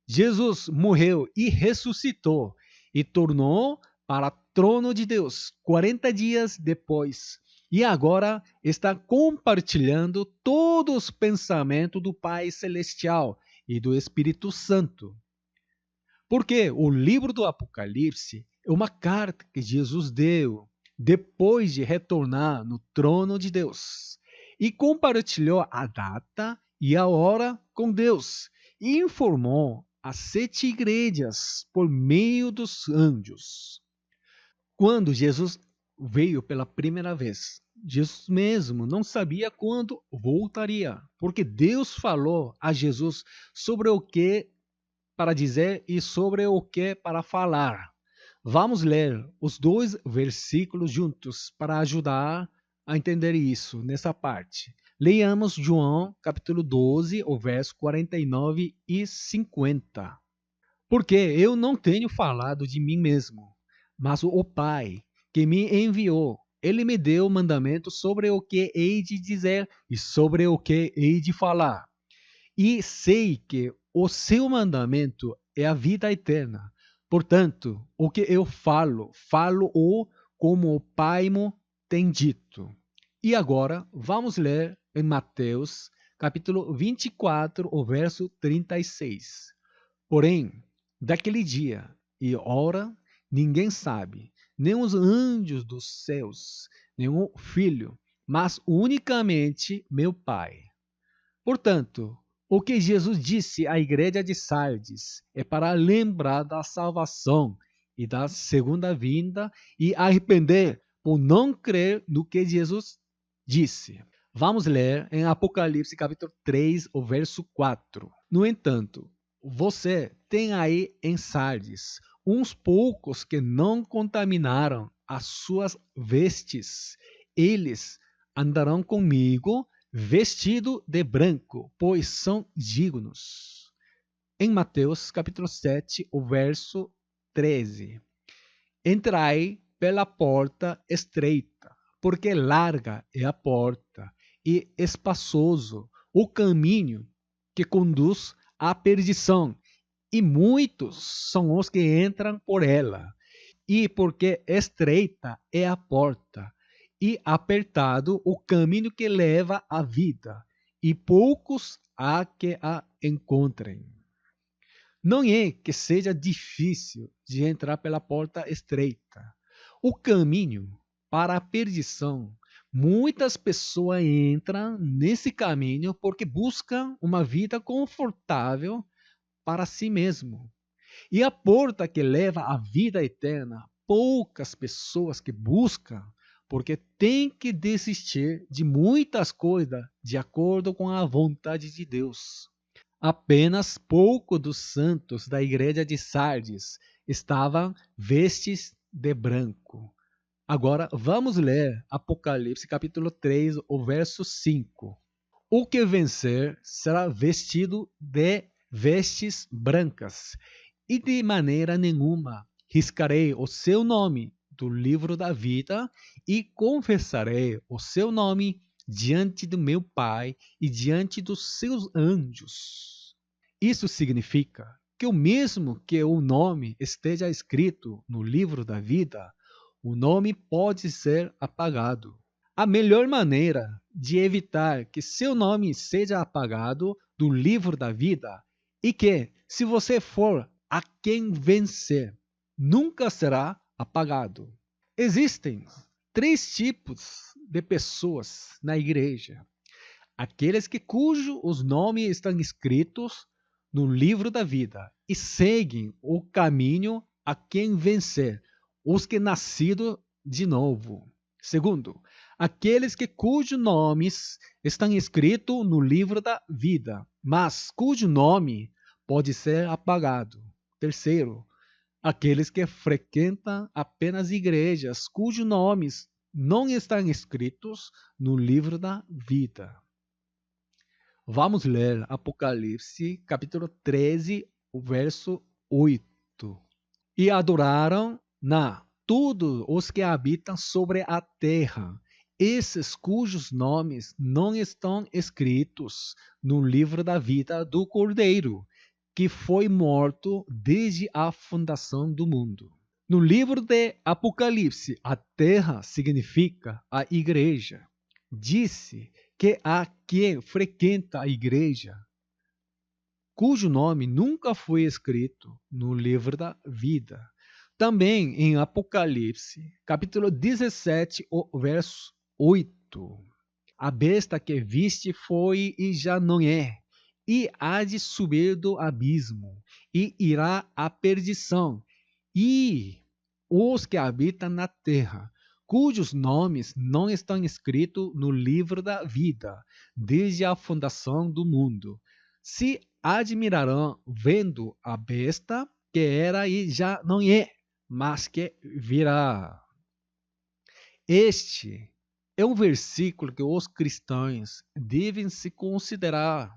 Jesus morreu e ressuscitou e tornou para trono de Deus 40 dias depois. E agora está compartilhando todos os pensamentos do Pai Celestial e do Espírito Santo. Porque o livro do Apocalipse é uma carta que Jesus deu depois de retornar no trono de Deus e compartilhou a data e a hora com Deus e informou as 7 igrejas por meio dos anjos. Quando Jesus veio pela primeira vez, Jesus mesmo não sabia quando voltaria, porque Deus falou a Jesus sobre o que para dizer e sobre o que para falar. Vamos ler os 2 versículos juntos para ajudar a entender isso nessa parte. Leiamos João, capítulo 12, o verso 49 e 50. Porque eu não tenho falado de mim mesmo, mas o Pai que me enviou, ele me deu mandamento sobre o que hei de dizer e sobre o que hei de falar. E sei que o seu mandamento é a vida eterna. Portanto, o que eu falo, falo-o como o Pai me tem dito. E agora, vamos ler em Mateus, capítulo 24, o verso 36. Porém, daquele dia e hora, ninguém sabe, nem os anjos dos céus, nem o Filho, mas unicamente meu Pai. Portanto, o que Jesus disse à igreja de Sardes é para lembrar da salvação e da segunda vinda e arrepender por não crer no que Jesus disse. Vamos ler em Apocalipse capítulo 3, o verso 4. No entanto, você tem aí em Sardes uns poucos que não contaminaram as suas vestes. Eles andarão comigo vestido de branco, pois são dignos. Em Mateus capítulo 7, o verso 13. Entrai pela porta estreita, porque larga é a porta e espaçoso o caminho que conduz à perdição, e muitos são os que entram por ela. E porque estreita é a porta e apertado o caminho que leva à vida, e poucos há que a encontrem. Não é que seja difícil de entrar pela porta estreita. O caminho para a perdição, muitas pessoas entram nesse caminho porque buscam uma vida confortável para si mesmo. E a porta que leva à vida eterna, poucas pessoas que buscam, porque tem que desistir de muitas coisas de acordo com a vontade de Deus. Apenas pouco dos santos da igreja de Sardes estavam vestes de branco. Agora vamos ler Apocalipse capítulo 3, o verso 5. O que vencer será vestido de vestes brancas, e de maneira nenhuma riscarei o seu nome do livro da vida, e confessarei o seu nome diante do meu Pai e diante dos seus anjos. Isso significa que o mesmo que o nome esteja escrito no livro da vida, o nome pode ser apagado. A melhor maneira de evitar que seu nome seja apagado do livro da vida e que, se você for a quem vencer, nunca será apagado. Existem três tipos de pessoas na igreja: aqueles cujos os nomes estão escritos no livro da vida e seguem o caminho a quem vencer, os que nascidos de novo. Segundo, aqueles cujos nomes estão escritos no livro da vida, mas cujo nome pode ser apagado. Terceiro, aqueles que frequentam apenas igrejas cujos nomes não estão escritos no livro da vida. Vamos ler Apocalipse, capítulo 13, o verso 8. E adoraram todos os que habitam sobre a terra, esses cujos nomes não estão escritos no livro da vida do Cordeiro, que foi morto desde a fundação do mundo. No livro de Apocalipse, a terra significa a igreja. Disse que a quem frequenta a igreja, cujo nome nunca foi escrito no livro da vida. Também em Apocalipse, capítulo 17, o verso 8. A besta que viste foi e já não é, e há de subir do abismo, e irá à perdição. E os que habitam na terra, cujos nomes não estão escritos no livro da vida, desde a fundação do mundo, se admirarão vendo a besta que era e já não é, mas que virá. Este é um versículo que os cristãos devem se considerar.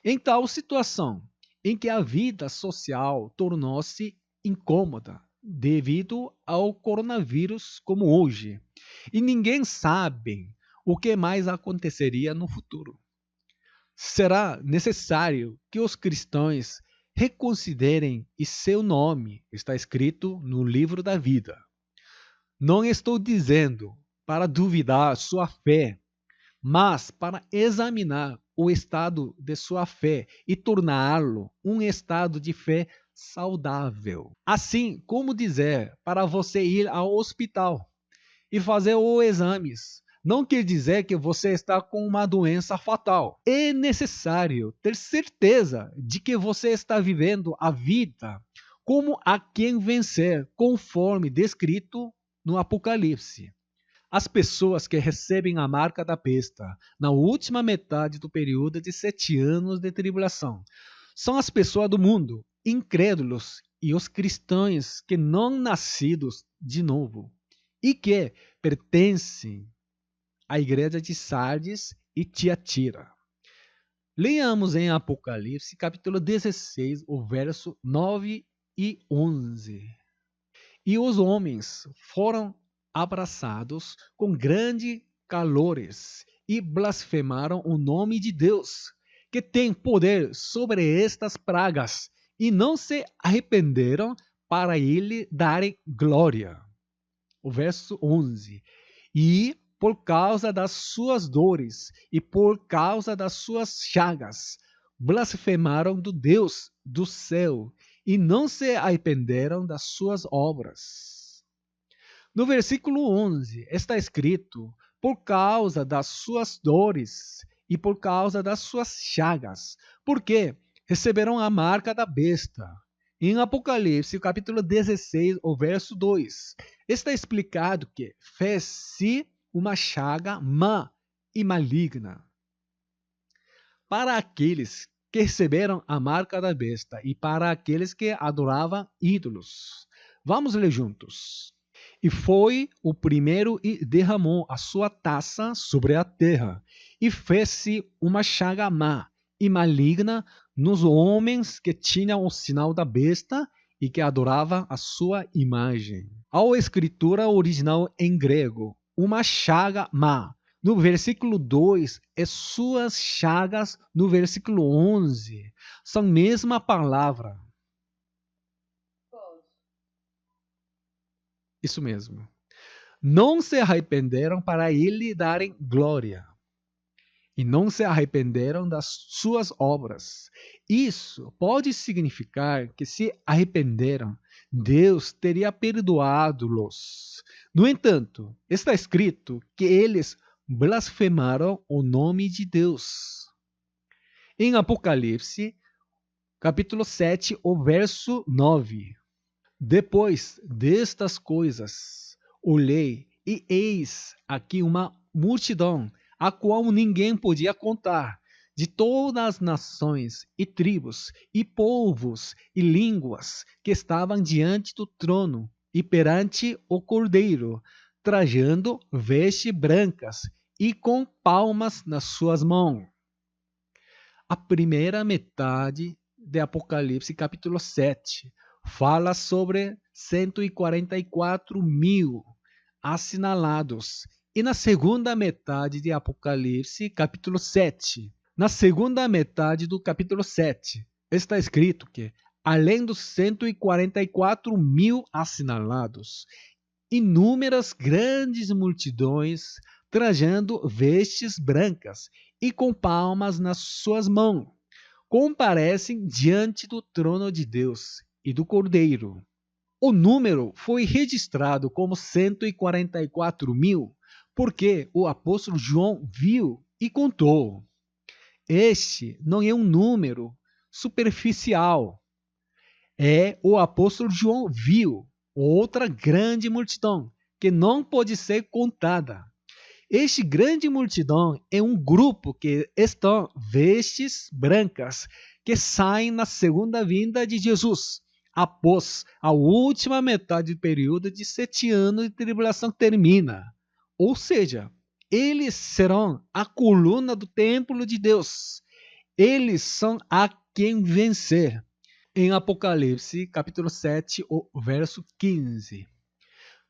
Em tal situação em que a vida social tornou-se incômoda devido ao coronavírus como hoje, e ninguém sabe o que mais aconteceria no futuro. Será necessário que os cristãos reconsiderem e seu nome está escrito no livro da vida. Não estou dizendo para duvidar sua fé, mas para examinar o estado de sua fé e torná-lo um estado de fé saudável. Assim como dizer para você ir ao hospital e fazer os exames não quer dizer que você está com uma doença fatal. É necessário ter certeza de que você está vivendo a vida como a quem vencer, conforme descrito no Apocalipse. As pessoas que recebem a marca da besta na última metade do período de 7 anos de tribulação são as pessoas do mundo, incrédulos, e os cristãos que não nascidos de novo e que pertencem à igreja de Sardes e Tiatira. Leamos em Apocalipse, capítulo 16, o verso 9 e 11. E os homens foram abraçados com grandes calores e blasfemaram o nome de Deus, que tem poder sobre estas pragas, e não se arrependeram para ele darem glória. O verso 11. E por causa das suas dores e por causa das suas chagas, blasfemaram do Deus do céu e não se arrependeram das suas obras. No versículo 11 está escrito: por causa das suas dores e por causa das suas chagas, porque receberão a marca da besta. Em Apocalipse, capítulo 16, o verso 2, está explicado que fez-se uma chaga má e maligna. Para aqueles que receberam a marca da besta e para aqueles que adoravam ídolos. Vamos ler juntos. E foi o primeiro e derramou a sua taça sobre a terra, e fez-se uma chaga má e maligna nos homens que tinham o sinal da besta e que adoravam a sua imagem. A escritura original em grego, uma chaga má. No versículo 2, e suas chagas, no versículo 11, são a mesma palavra. Isso mesmo. Não se arrependeram para ele darem glória. E não se arrependeram das suas obras. Isso pode significar que se arrependeram, Deus teria perdoado-los. No entanto, está escrito que eles blasfemaram o nome de Deus. Em Apocalipse, capítulo 7, o verso 9. Depois destas coisas, olhei e eis aqui uma multidão, a qual ninguém podia contar, de todas as nações e tribos e povos e línguas que estavam diante do trono e perante o Cordeiro, trajando vestes brancas e com palmas nas suas mãos. A primeira metade de Apocalipse, capítulo 7, fala sobre 144 mil assinalados. E na segunda metade de Apocalipse, capítulo 7, na segunda metade do capítulo 7, está escrito que, além dos 144 mil assinalados, inúmeras grandes multidões trajando vestes brancas e com palmas nas suas mãos, comparecem diante do trono de Deus e do Cordeiro. O número foi registrado como 144 mil, porque o apóstolo João viu e contou. Este não é um número superficial. O apóstolo João viu outra grande multidão que não pode ser contada. Este grande multidão é um grupo que estão vestes brancas, que saem na segunda vinda de Jesus, após a última metade do período de 7 anos de tribulação termina. Ou seja, eles serão a coluna do templo de Deus. Eles são a quem vencer. Em Apocalipse, capítulo 7, o verso 15.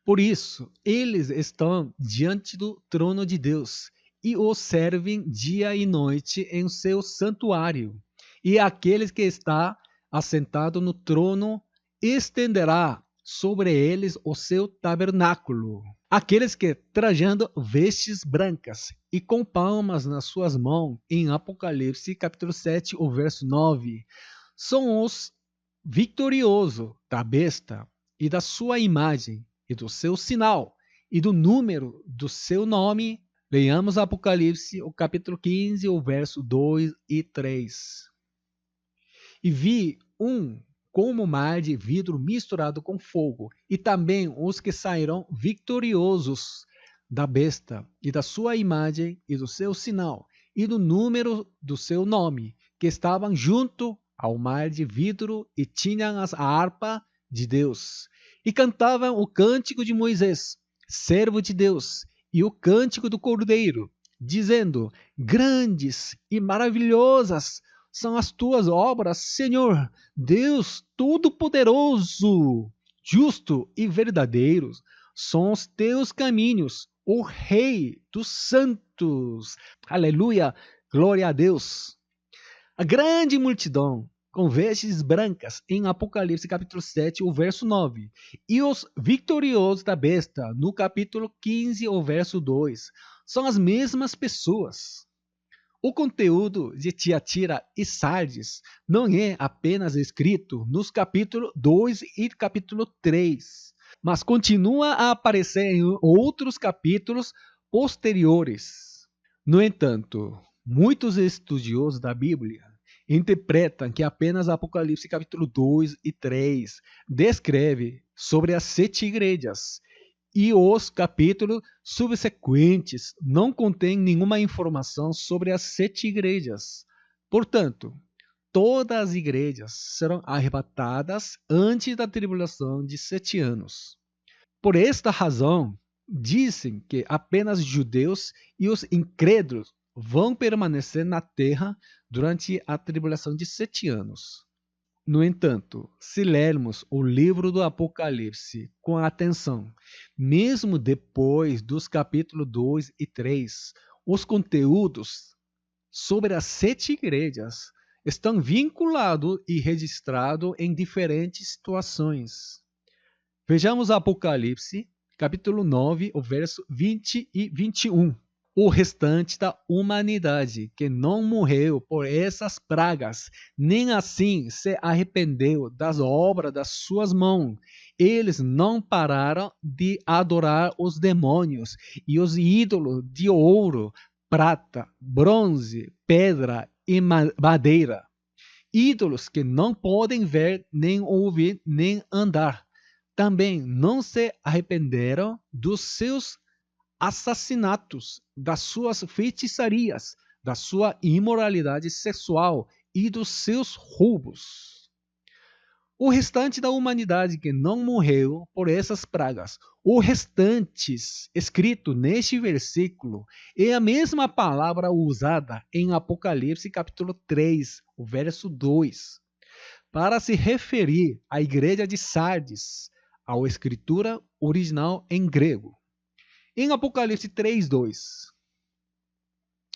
Por isso, eles estão diante do trono de Deus e o servem dia e noite em seu santuário. E aquele que está assentado no trono estenderá sobre eles o seu tabernáculo. Aqueles que, trajando vestes brancas e com palmas nas suas mãos, em Apocalipse, capítulo 7, o verso 9, são os vitoriosos da besta e da sua imagem, e do seu sinal, e do número do seu nome. Leiamos Apocalipse, o capítulo 15, o verso 2 e 3. E vi como mar de vidro misturado com fogo, e também os que sairão vitoriosos da besta, e da sua imagem, e do seu sinal, e do número do seu nome, que estavam junto ao mar de vidro, e tinham a harpa de Deus, e cantavam o cântico de Moisés, servo de Deus, e o cântico do Cordeiro, dizendo: grandes e maravilhosas são as tuas obras, Senhor, Deus Todo-Poderoso, justo e verdadeiro são os teus caminhos, o Rei dos santos. Aleluia, glória a Deus. A grande multidão com vestes brancas, em Apocalipse capítulo 7, o verso 9. E os vitoriosos da besta, no capítulo 15, o verso 2. São as mesmas pessoas. O conteúdo de Tiatira e Sardes não é apenas escrito nos capítulos 2 e capítulo 3, mas continua a aparecer em outros capítulos posteriores. No entanto, muitos estudiosos da Bíblia interpretam que apenas Apocalipse capítulo 2 e 3 descreve sobre as 7 igrejas e os capítulos subsequentes não contêm nenhuma informação sobre as 7 igrejas. Portanto, todas as igrejas serão arrebatadas antes da tribulação de 7 anos. Por esta razão, dizem que apenas judeus e os incrédulos vão permanecer na terra durante a tribulação de 7 anos. No entanto, se lermos o livro do Apocalipse com atenção, mesmo depois dos capítulos 2 e 3, os conteúdos sobre as 7 igrejas estão vinculados e registrados em diferentes situações. Vejamos Apocalipse, capítulo 9, o verso 20 e 21. O restante da humanidade que não morreu por essas pragas, nem assim se arrependeu das obras das suas mãos. Eles não pararam de adorar os demônios e os ídolos de ouro, prata, bronze, pedra e madeira. Ídolos que não podem ver, nem ouvir, nem andar. Também não se arrependeram dos seus assassinatos, das suas feitiçarias, da sua imoralidade sexual e dos seus roubos. O restante da humanidade que não morreu por essas pragas, o restantes escrito neste versículo, é a mesma palavra usada em Apocalipse capítulo 3, o verso 2, para se referir à igreja de Sardes, à escritura original em grego. Em Apocalipse 3:2,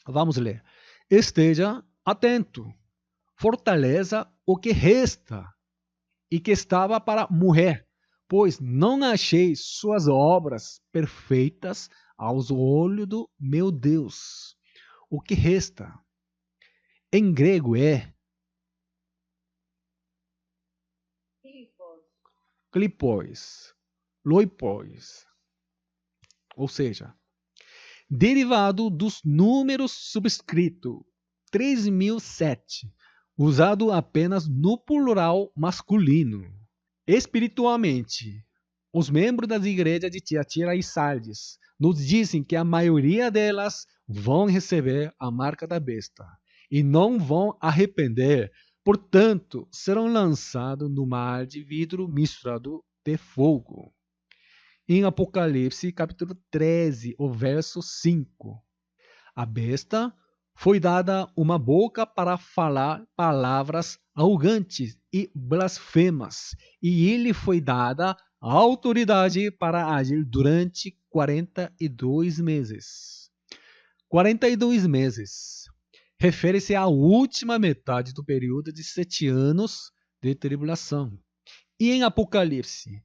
vamos ler. Esteja atento, fortaleza o que resta e que estava para morrer, pois não achei suas obras perfeitas aos olhos do meu Deus. O que resta em grego é klipos, loipos, ou seja, derivado dos números subscrito 3007, usado apenas no plural masculino. Espiritualmente, os membros das igrejas de Tiatira e Sardes nos dizem que a maioria delas vão receber a marca da besta e não vão arrepender, portanto, serão lançados no mar de vidro misturado de fogo. Em Apocalipse, capítulo 13, o verso 5. A besta foi dada uma boca para falar palavras arrogantes e blasfemas, e lhe foi dada autoridade para agir durante 42 meses. 42 meses refere-se à última metade do período de 7 anos de tribulação. E em Apocalipse,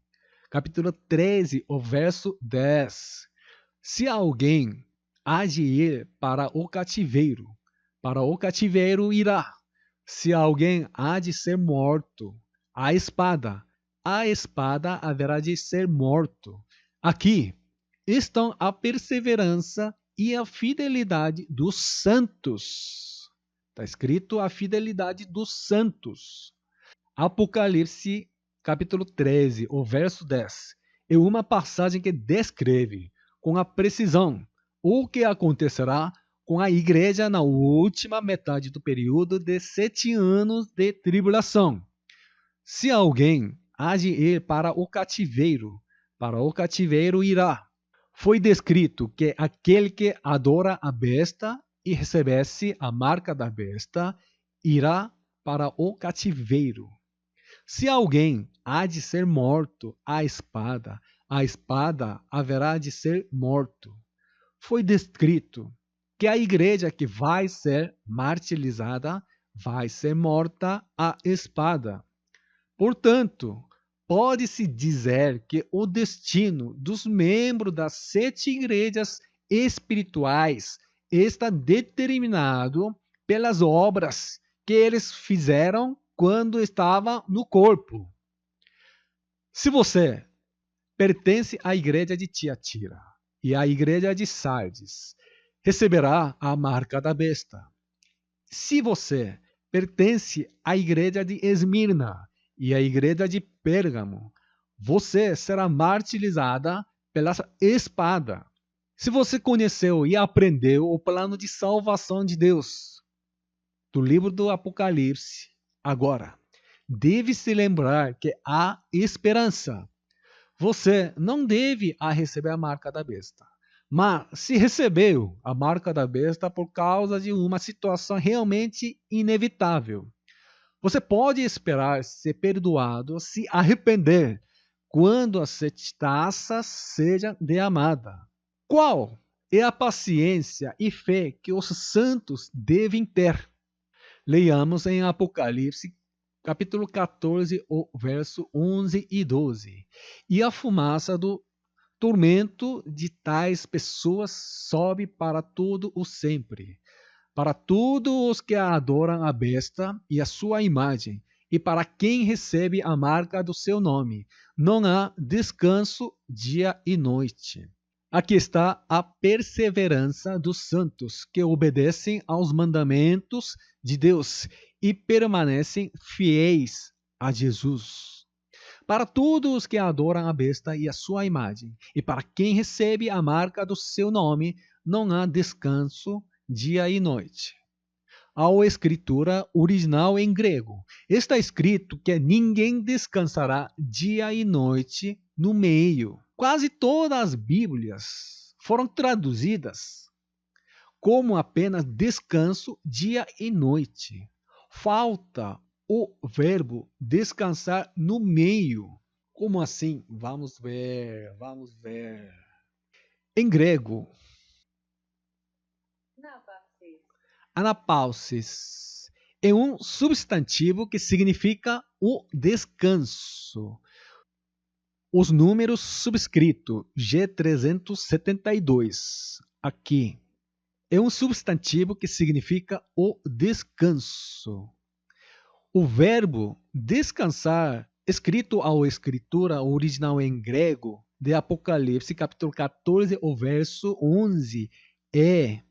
capítulo 13, o verso 10. Se alguém há de ir para o cativeiro irá. Se alguém há de ser morto, a espada haverá de ser morto. Aqui estão a perseverança e a fidelidade dos santos. Está escrito a fidelidade dos santos. Apocalipse capítulo 13, o verso 10, é uma passagem que descreve com a precisão o que acontecerá com a igreja na última metade do período de 7 anos de tribulação. Se alguém há de ir para o cativeiro irá. Foi descrito que aquele que adora a besta e recebesse a marca da besta irá para o cativeiro. Se alguém há de ser morto a espada haverá de ser morto. Foi descrito que a igreja que vai ser martirizada vai ser morta a espada. Portanto, pode-se dizer que o destino dos membros das 7 igrejas espirituais está determinado pelas obras que eles fizeram quando estavam no corpo. Se você pertence à igreja de Tiatira e à igreja de Sardes, receberá a marca da besta. Se você pertence à igreja de Esmirna e à igreja de Pérgamo, você será martirizada pela espada. Se você conheceu e aprendeu o plano de salvação de Deus do livro do Apocalipse, agora deve se lembrar que há esperança. Você não deve receber a marca da besta. Mas se recebeu a marca da besta por causa de uma situação realmente inevitável, você pode esperar ser perdoado, se arrepender, quando a 7 taças seja derramada. Qual é a paciência e fé que os santos devem ter? Leiamos em Apocalipse capítulo 14, o verso 11 e 12. E a fumaça do tormento de tais pessoas sobe para todo o sempre, para todos os que adoram a besta e a sua imagem, e para quem recebe a marca do seu nome. Não há descanso dia e noite. Aqui está a perseverança dos santos que obedecem aos mandamentos de Deus e permanecem fiéis a Jesus. Para todos os que adoram a besta e a sua imagem, e para quem recebe a marca do seu nome, não há descanso dia e noite. A escritura original em grego está escrito que ninguém descansará dia e noite no meio. Quase todas as Bíblias foram traduzidas como apenas descanso dia e noite. Falta o verbo descansar no meio. Como assim? Vamos ver, vamos ver. Em grego, anapausis é um substantivo que significa o descanso. Os números subscrito G372 aqui é um substantivo que significa o descanso. O verbo descansar, escrito à escritura original em grego de Apocalipse, capítulo 14, o verso 11, é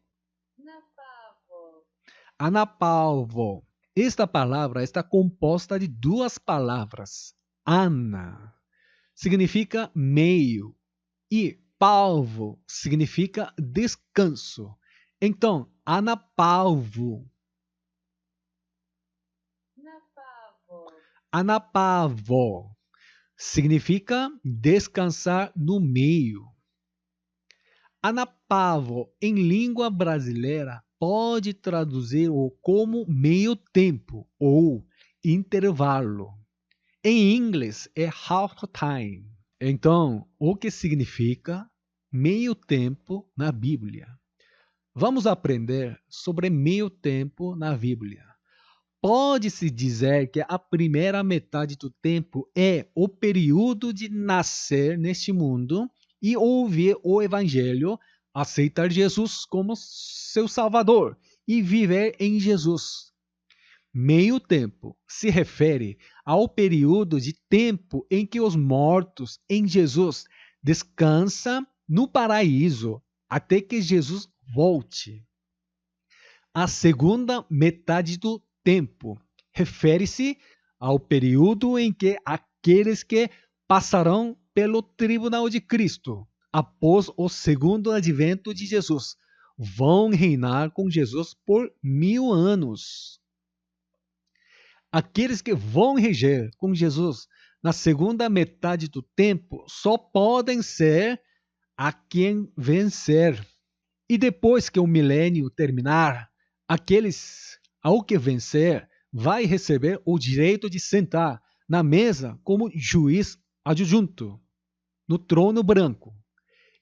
anapalvo. Esta palavra está composta de 2 palavras. Ana significa meio e palvo significa descanso. Então, anapalvo. Anapavo significa descansar no meio. Anapavo, em língua brasileira, pode traduzir como meio tempo ou intervalo. Em inglês é half time. Então, o que significa meio tempo na Bíblia? Vamos aprender sobre meio tempo na Bíblia. Pode-se dizer que a primeira metade do tempo é o período de nascer neste mundo e ouvir o Evangelho, aceitar Jesus como seu Salvador e viver em Jesus. Meio tempo se refere ao período de tempo em que os mortos em Jesus descansam no paraíso até que Jesus volte. A segunda metade do tempo refere-se ao período em que aqueles que passarão pelo tribunal de Cristo após o segundo advento de Jesus vão reinar com Jesus por 1000 anos. Aqueles que vão reger com Jesus na segunda metade do tempo só podem ser a quem vencer. E depois que o milênio terminar, aqueles ao que vencer vai receber o direito de sentar na mesa como juiz adjunto no trono branco.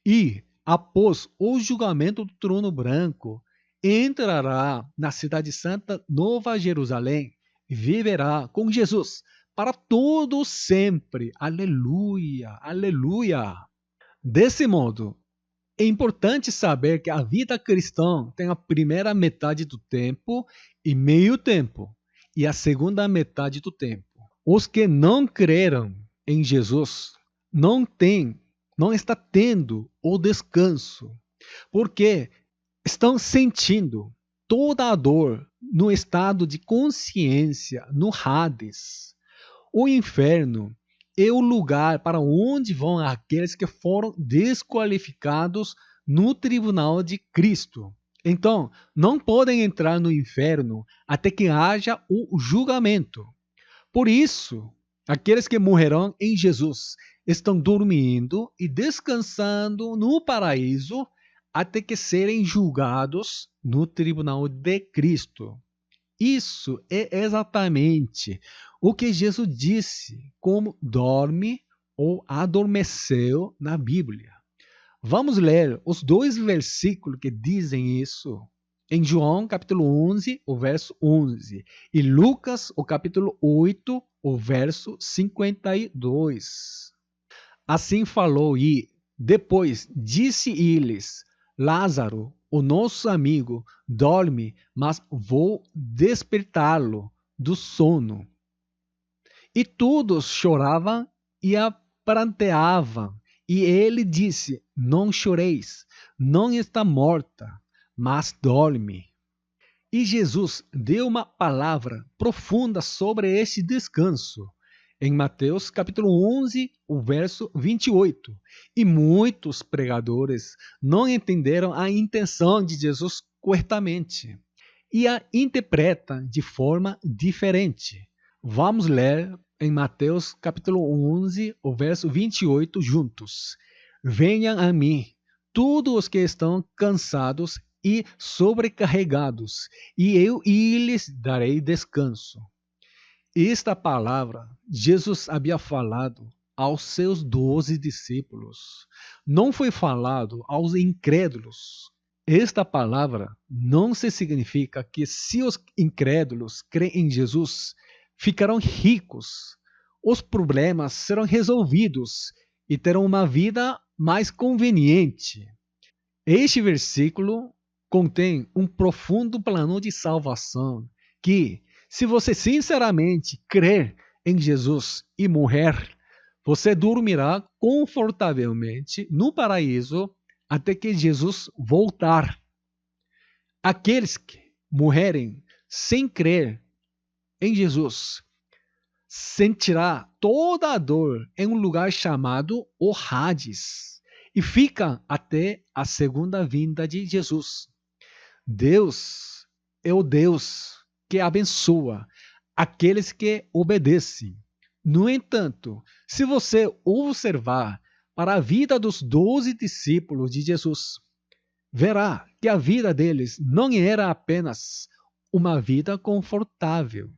E após o julgamento do trono branco, entrará na cidade santa Nova Jerusalém e viverá com Jesus para todo sempre. Aleluia, aleluia. Desse modo, é importante saber que a vida cristã tem a primeira metade do tempo e meio tempo, e a segunda metade do tempo. Os que não creram em Jesus não está tendo o descanso, porque estão sentindo toda a dor no estado de consciência, no Hades. O inferno é o lugar para onde vão aqueles que foram desqualificados no tribunal de Cristo. Então, não podem entrar no inferno até que haja o julgamento. Por isso, aqueles que morrerão em Jesus estão dormindo e descansando no paraíso até que serem julgados no tribunal de Cristo. Isso é exatamente o que Jesus disse, como dorme ou adormeceu na Bíblia. Vamos ler os dois versículos que dizem isso. Em João, capítulo 11, o verso 11. E Lucas, o capítulo 8, o verso 52. Assim falou e depois disse-lhes: Lázaro, o nosso amigo, dorme, mas vou despertá-lo do sono. E todos choravam e pranteavam. E ele disse: Não choreis, não está morta, mas dorme. E Jesus deu uma palavra profunda sobre este descanso. Em Mateus capítulo 11, o verso 28. E muitos pregadores não entenderam a intenção de Jesus corretamente e a interpretam de forma diferente. Vamos ler em Mateus capítulo 11, o verso 28 juntos. Venham a mim, todos os que estão cansados e sobrecarregados, e eu lhes darei descanso. Esta palavra Jesus havia falado aos seus 12 discípulos. Não foi falado aos incrédulos. Esta palavra não se significa que se os incrédulos creem em Jesus, ficarão ricos, os problemas serão resolvidos e terão uma vida mais conveniente. Este versículo contém um profundo plano de salvação que, se você sinceramente crer em Jesus e morrer, você dormirá confortavelmente no paraíso até que Jesus voltar. Aqueles que morrerem sem crer em Jesus sentirá toda a dor em um lugar chamado o Hades e fica até a segunda vinda de Jesus. Deus é o Deus que abençoa aqueles que obedecem. No entanto, se você observar para a vida dos 12 discípulos de Jesus, verá que a vida deles não era apenas uma vida confortável.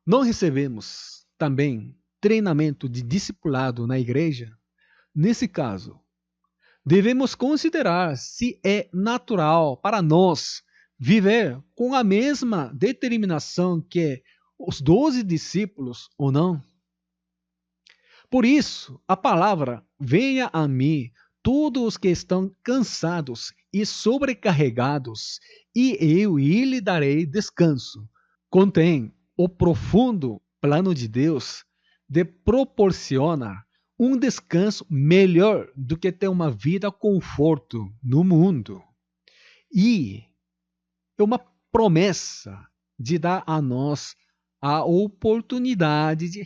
Não recebemos também treinamento de discipulado na igreja? Nesse caso, devemos considerar se é natural para nós viver com a mesma determinação que os 12 discípulos ou não. Por isso, a palavra venha a mim todos os que estão cansados e sobrecarregados, e eu lhe darei descanso. Contém o profundo plano de Deus de proporcionar um descanso melhor do que ter uma vida conforto no mundo. E é uma promessa de dar a nós a oportunidade de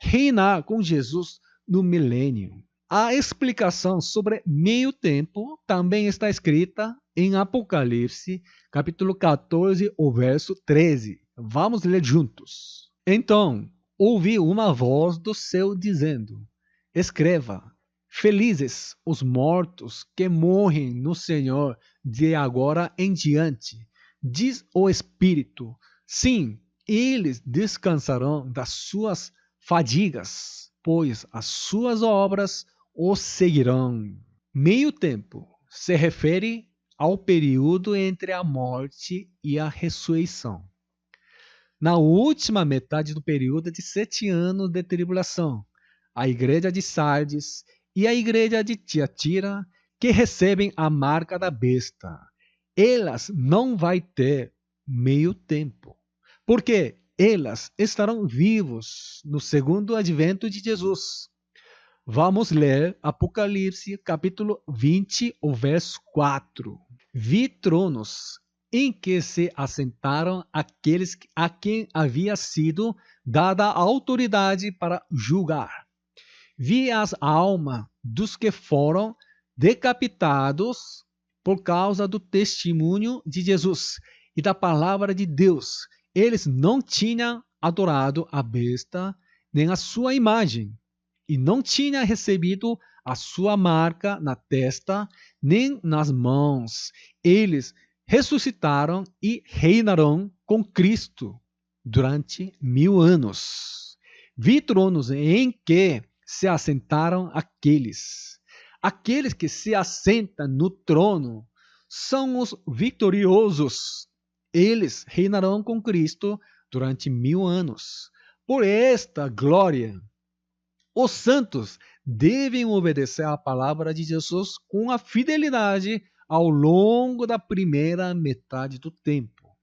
reinar com Jesus no milênio. A explicação sobre meio tempo também está escrita em Apocalipse, capítulo 14, o verso 13. Vamos ler juntos. Então, ouvi uma voz do céu dizendo: Escreva, felizes os mortos que morrem no Senhor de agora em diante. Diz o Espírito: sim, eles descansarão das suas fadigas, pois as suas obras os seguirão. Meio tempo se refere ao período entre a morte e a ressurreição. Na última metade do período de 7 anos de tribulação, a igreja de Sardes e a igreja de Tiatira, que recebem a marca da besta, elas não vão ter meio tempo, porque elas estarão vivos no segundo advento de Jesus. Vamos ler Apocalipse, capítulo 20, o verso 4. Vi tronos em que se assentaram aqueles a quem havia sido dada a autoridade para julgar. Vi as almas dos que foram decapitados por causa do testemunho de Jesus e da palavra de Deus. Eles não tinham adorado a besta nem a sua imagem, e não tinham recebido a sua marca na testa nem nas mãos. Eles ressuscitaram e reinarão com Cristo durante 1000 anos. Vi tronos em que se assentaram aqueles. Aqueles que se assentam no trono são os vitoriosos. Eles reinarão com Cristo durante 1000 anos. Por esta glória, os santos devem obedecer à palavra de Jesus com a fidelidade ao longo da primeira metade do tempo.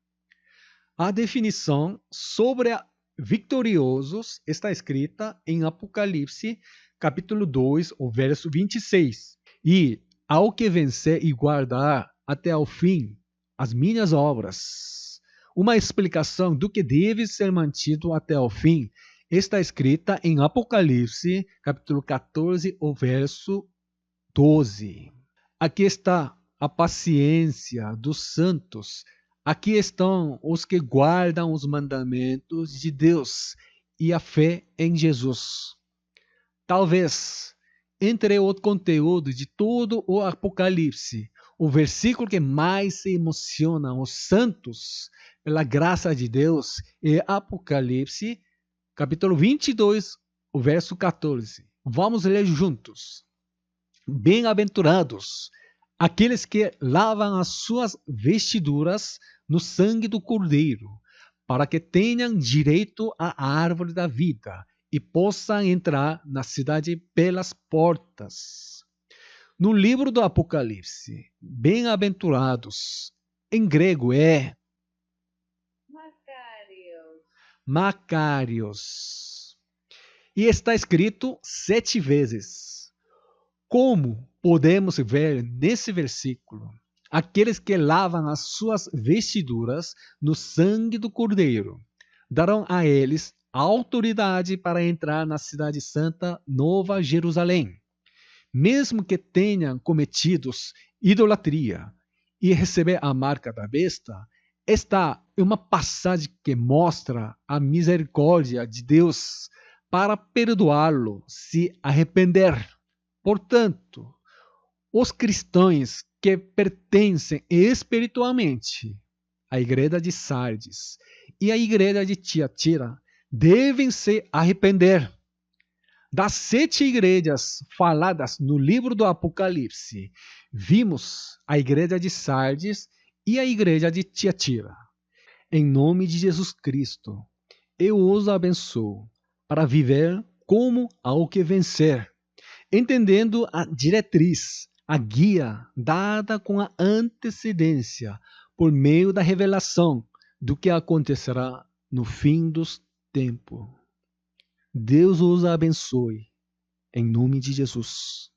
A definição sobre vitoriosos está escrita em Apocalipse, capítulo 2, o verso 26. E ao que vencer e guardar até o fim as minhas obras. Uma explicação do que deve ser mantido até o fim está escrita em Apocalipse, capítulo 14, o verso 12. Aqui está a paciência dos santos. Aqui estão os que guardam os mandamentos de Deus e a fé em Jesus. Talvez, entre o conteúdo de todo o Apocalipse, o versículo que mais se emociona os santos pela graça de Deus é Apocalipse, capítulo 22, o verso 14. Vamos ler juntos. Bem-aventurados aqueles que lavam as suas vestiduras no sangue do Cordeiro, para que tenham direito à árvore da vida e possam entrar na cidade pelas portas. No livro do Apocalipse, bem-aventurados, em grego é Macários. E está escrito 7 vezes. Como podemos ver nesse versículo, aqueles que lavam as suas vestiduras no sangue do Cordeiro darão a eles autoridade para entrar na cidade santa, Nova Jerusalém, mesmo que tenham cometido idolatria e receber a marca da besta. Esta é uma passagem que mostra a misericórdia de Deus para perdoá-lo se arrepender. Portanto, os cristãos que pertencem espiritualmente à igreja de Sardes e à igreja de Tiatira devem se arrepender. Das 7 igrejas faladas no livro do Apocalipse, vimos a igreja de Sardes e a igreja de Tiatira. Em nome de Jesus Cristo, eu os abençoo para viver como ao que vencer, entendendo a diretriz, a guia dada com a antecedência por meio da revelação do que acontecerá no fim dos tempos. Deus os abençoe, em nome de Jesus.